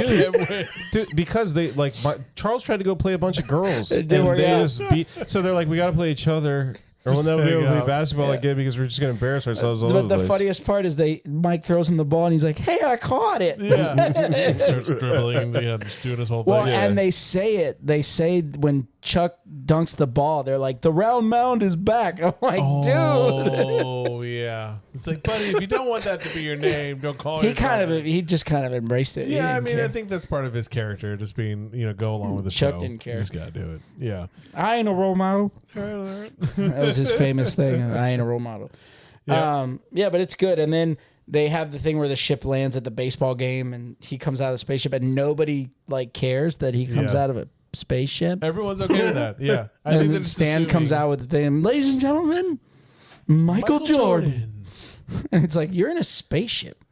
Dude, because they like Charles tried to go play a bunch of girls, It and didn't work they out. just beat. So they're like, we got to play each other, or we'll Just never be able to hang play out. basketball again because we're just gonna embarrass ourselves all over But the the place. funniest part is Mike throws him the ball and he's like, "Hey, I caught it." yeah, starts dribbling. Yeah, just doing his whole Well, thing. and they say it. They say when Chuck dunks the ball, they're like, "The round mound is back." I'm like, dude. Oh yeah, it's like, buddy, if you don't want that to be your name, don't call it. He just kind of embraced it. He Yeah, I didn't mean, care. I think that's part of his character, just being, go along with the Chuck show. didn't care. You just gotta do it. Yeah. I ain't a role model. That was his famous thing. I ain't a role model. Yeah. Yeah, but it's good. And then they have the thing where the ship lands at the baseball game and he comes out of the spaceship and nobody like cares that he comes out of a spaceship. Everyone's okay with that. Yeah. And then Stan comes out with the thing, ladies and gentlemen, Michael Jordan. And it's like, you're in a spaceship.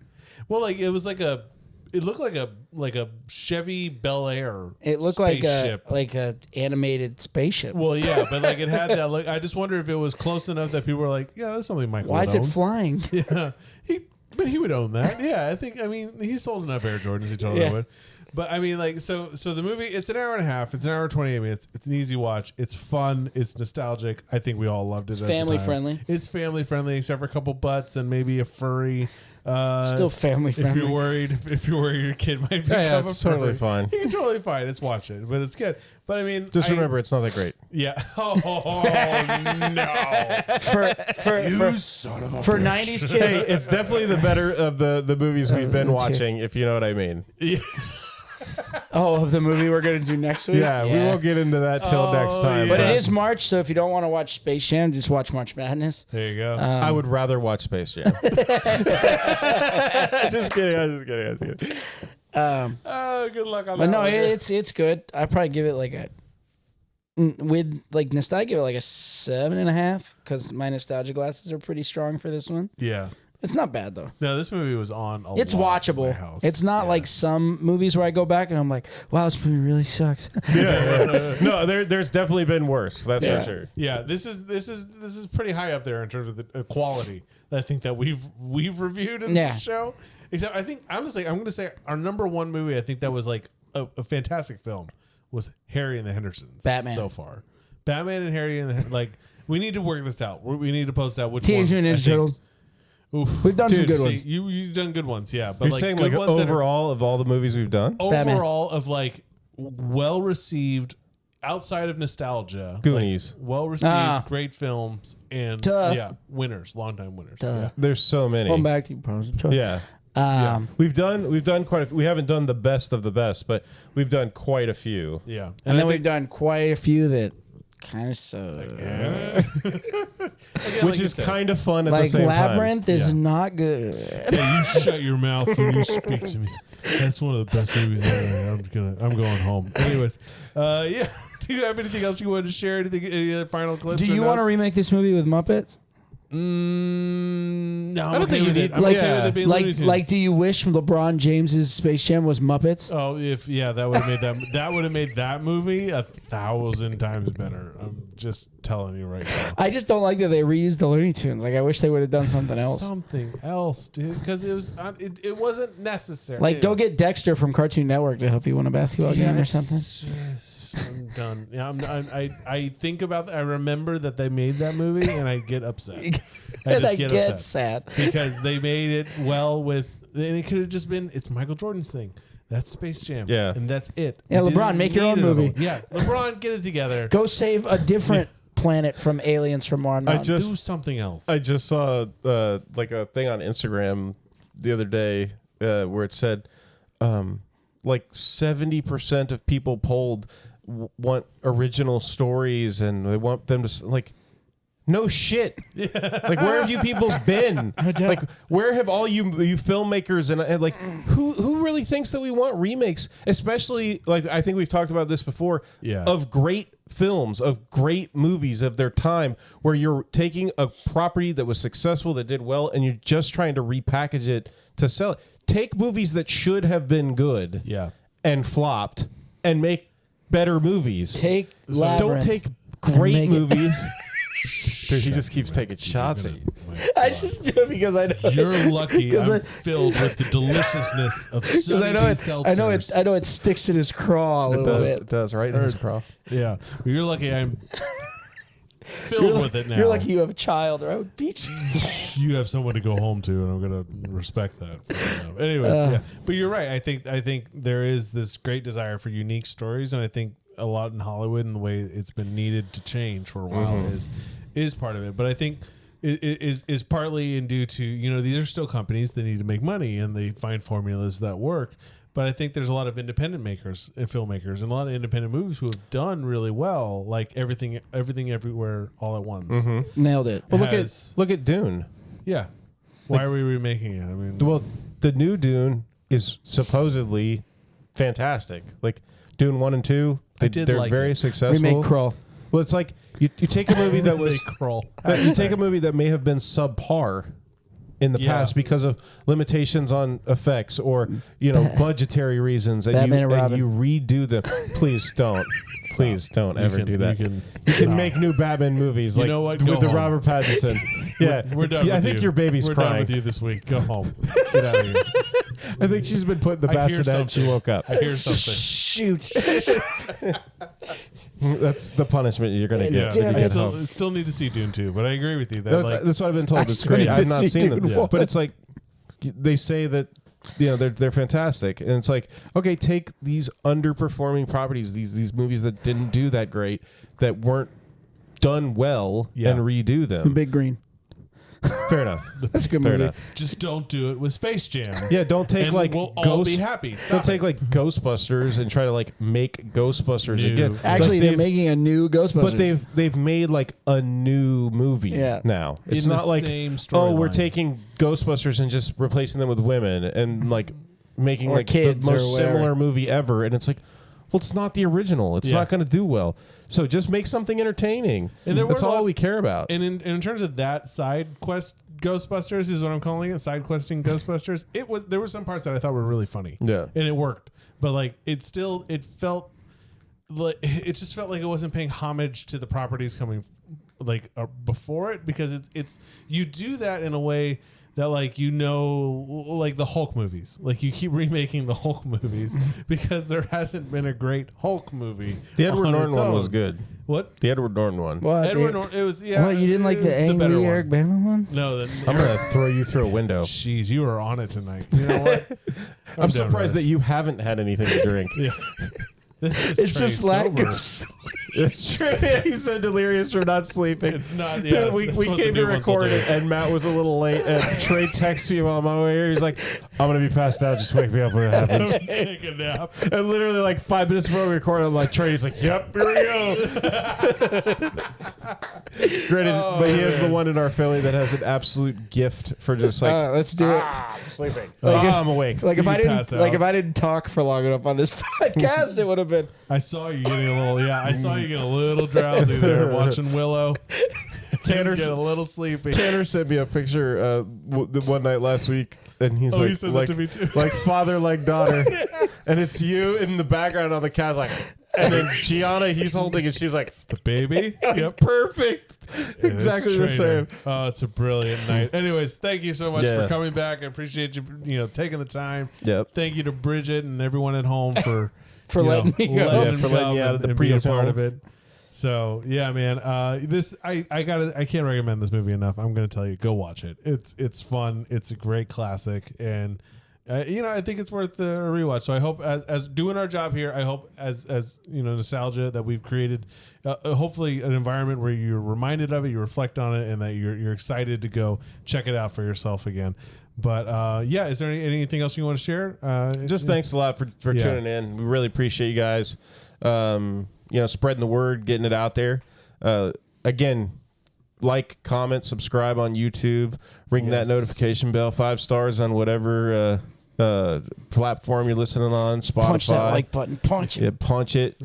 Well, like it was like it looked like a Chevy Bel Air. It looked spaceship. like a animated spaceship. Well, yeah, but like it had that look. I just wonder if it was close enough that people were like, yeah, that's something Michael Why would is it own. flying? Yeah. But he would own that. Yeah, I mean, he sold enough Air Jordans, he totally would. But I mean, like, so the movie, it's an hour and a half. It's an hour and 28 minutes. It's an easy watch. It's fun. It's nostalgic. I think we all loved it. It's family friendly. It's family friendly, except for a couple butts and maybe a furry. Still family friendly. If you're worried your kid might become it's a furry, totally fine. You can totally fine. Let's watch it, but it's good. But I mean, Just remember, it's not that great. Yeah. Oh no. For Son of a for bitch. 90s kids. Hey, it's definitely the better of the movies we've been watching, if you know what I mean. Yeah. Oh, of the movie we're going to do next week? Yeah, we won't get into that till next time. But it is March, so if you don't want to watch Space Jam, just watch March Madness. There you go. I would rather watch Space Jam. Just kidding. I'm just kidding. Good luck on But that. no, one. it's good. I probably give it like with like nostalgia, give it like a 7.5 because my nostalgia glasses are pretty strong for this one. Yeah. It's not bad though. No, this movie was on a It's lot at my watchable. house. It's not like some movies where I go back and I'm like, wow, this movie really sucks. No, there's definitely been worse. That's for sure. Yeah, this is pretty high up there in terms of the quality that I think that we've reviewed in the show. Except I think honestly, I'm going to say our number one movie I think that was like a fantastic film was Harry and the Hendersons. Batman. So far, Batman and Harry and the we need to work this out. We need to post out which Teenage ones. Mutant Ninja Turtles. Oof. We've done some good See, ones. You've done good ones, yeah. But You're like saying good like ones that are- overall of all the movies we've done? overall of like well received outside of nostalgia, Goonies. well received, great films, and winners, longtime winners. Yeah. There's so many. Going back to you, pros. Yeah. We've done quite we haven't done the best of the best, but we've done quite a few. Yeah. And then we've done quite a few that kind of suck. Which is kind of fun at the Like same Labyrinth time. is not good. Hey, you shut your mouth when you speak to me. That's one of the best movies ever. I'm going home. Anyways, yeah. Do you have anything else you wanted to share? Any other final clips? Do you want to remake this movie with Muppets? No, I don't think you need- I'm okay with it being Looney Tunes. Like, do you wish LeBron James's Space Jam was Muppets? Oh, that would have made that would have made that movie 1,000 times better. I'm just telling you right now. I just don't like that they reused the Looney Tunes. Like, I wish they would have done something else. Something else, dude, because it wasn't necessary. Like, go get Dexter from Cartoon Network to help you win a basketball game or something. I'm done. Yeah, I think about that. I remember that they made that movie, and I get upset. I just get upset sad because they made it well with, and it could have just been it's Michael Jordan's thing. That's Space Jam. Yeah. And that's it. Yeah, You LeBron, didn't make your need own another movie. one. Yeah, LeBron, get it together. Go save a different planet from aliens from Mars. Do something else. I just saw like a thing on Instagram the other day where it said like 70% of people polled want original stories and they want them to like no shit. Like where have you people been? Like where have all you filmmakers and like who really thinks that we want remakes, especially like I think we've talked about this before, of great films, of great movies of their time, where you're taking a property that was successful, that did well, and you're just trying to repackage it to sell it. Take movies that should have been good and flopped and make better movies. Don't take great movies. Dude, he just keeps taking shots at you. I just do it because I know You're lucky I'm filled with the deliciousness of Sunny D seltzers. I know it sticks in his craw a little bit. It does, right in his craw. Yeah. Well, you're lucky I'm filled with it now. You're lucky you have a child, or I would beat you. You have someone to go home to, and I'm gonna respect that. Anyways, but you're right. I think there is this great desire for unique stories, and I think a lot in Hollywood and the way it's been needed to change for a while is part of it. But I think it is partly in due to these are still companies that need to make money and they find formulas that work. But I think there's a lot of independent makers and filmmakers and a lot of independent movies who have done really well, like everything, everywhere, all at once. Nailed it. Well, look at Dune. Yeah. Why are we remaking it? I mean, Well, the new Dune is supposedly fantastic. Like Dune 1 and 2, they're like very it. successful. Remake Krull. Well, it's like you take a movie that was crawl. you take a movie that may have been subpar in the Yeah. past because of limitations on effects or budgetary reasons, and Batman and Robin. you redo them. Please don't. Please don't ever do that. You can make new Batman movies You like know what? with Go the home. Robert Pattinson. Yeah, We're done. Yeah, with I think you. your baby's We're crying. done with you this week. Go home. Get out of here. I think she's been put in the I hear bassinet and she something. woke up. I hear something. Shoot. That's the punishment you're going to get Yeah, when you I get home. still need to see Dune 2, but I agree with you that No, like that's what I've been told. I It's still great. need I've to not see seen them, Dune 1. but it's like they say that they're fantastic, and it's like, okay, take these underperforming properties, these movies that didn't do that great, that weren't done well, Yeah. and redo The them. Big Green. Fair enough. That's a good Fair movie. enough. just don't do it with Space Jam. Yeah, don't take And like we'll all be Ghost. happy. Don't Stop take it. like Ghostbusters and try to like make Ghostbusters New. again. Actually, But they're making a new Ghostbusters. But they've made like a new movie now. It's In the not like same we're storyline. taking Ghostbusters and just replacing them with women and like making Or like the kids or most whatever. similar movie ever. And it's like, well, it's not the original. It's Yeah. not going to do well. So just make something entertaining. And there That's were all lots- we care about. And in terms of that side quest Ghostbusters is what I'm calling it, side questing Ghostbusters. There were some parts that I thought were really funny. Yeah. And it worked. But like it felt like it just felt like it wasn't paying homage to the properties coming like before it, because it's you do that in a way that like like the Hulk movies. Like you keep remaking the Hulk movies because there hasn't been a great Hulk movie. The Edward on Norton its one own. was good. What? The Edward Norton one. What? Edward Norton, it was, yeah. What, you didn't like it was the better angry one. Eric Bana one? No, I'm going to throw you through a window. Jeez, you are on it tonight. You know what? I'm surprised that you haven't had anything to drink. Yeah. This is It's Trey just lack sober. of sleep. It's true. He's so delirious from not sleeping. It's not. Dude, Yeah, we that's came what the to new ones will record do. it, and Matt was a little late. And Trey texts me while I'm on my way here. He's like, "I'm gonna be passed out. Just wake me up when it happens." Take a nap. And literally, like 5 minutes before we record, I'm like, "Trey," he's like, "Yep, here we go." Granted, but he has the one in our Philly that has an absolute gift for just like, Let's do it. I'm sleeping. Like if- I'm awake. Like if You I can didn't pass like out. if I didn't talk for long enough on this podcast, it would have been. I saw you getting a little. Yeah, I saw you getting a little drowsy there watching Willow. Tanner get a little sleepy. Tanner sent me a picture the one night last week, and he's Oh, like, he sent like, that to me too. like father, like daughter, and it's you in the background on the couch, like, and then Gianna, he's holding, and she's like, The baby. Yep. perfect, Yeah, exactly it's the Trainer. same. Oh, it's a brilliant night. Anyways, thank you so much Yeah. for coming back. I appreciate you, taking the time. Yep. Thank you to Bridget and everyone at home for For letting me go. Yeah, him for letting come you out of the and being a Prius part home. of it. So yeah, man. I can't recommend this movie enough. I'm gonna tell you, go watch it. It's fun. It's a great classic, and I think it's worth a rewatch. So I hope as doing our job here, I hope as nostalgia that we've created, hopefully an environment where you're reminded of it, you reflect on it, and that you're excited to go check it out for yourself again. But yeah, is there anything else you want to share? Just thanks a lot for Yeah. tuning in. We really appreciate you guys. Spreading the word, getting it out there. Again, like, comment, subscribe on YouTube, ring Yes. that notification bell, 5 stars on whatever platform you're listening on, Spotify. Punch that like button. Punch it. Yeah, punch it.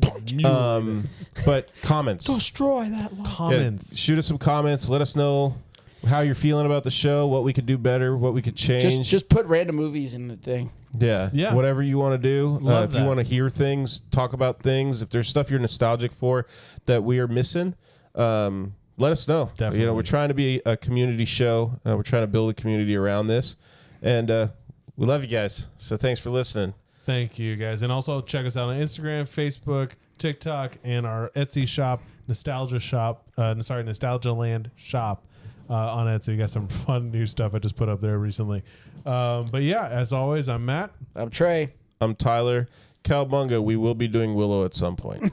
But comments. Destroy that like. Yeah, Comments. shoot us some comments. Let us know how you're feeling about the show, what we could do better, what we could change. Just put random movies in the thing. Yeah. Whatever you want to do. Love if you that. want to hear things, talk about things, if there's stuff you're nostalgic for that we are missing, let us know. Definitely. We're trying to be a community show. We're trying to build a community around this. And we love you guys. So thanks for listening. Thank you, guys. And also check us out on Instagram, Facebook, TikTok, and our Etsy shop, Nostalgia Land Shop on Etsy. We got some fun new stuff I just put up there recently. But yeah, as always, I'm Matt. I'm Trey. I'm Tyler. Calbunga, we will be doing Willow at some point.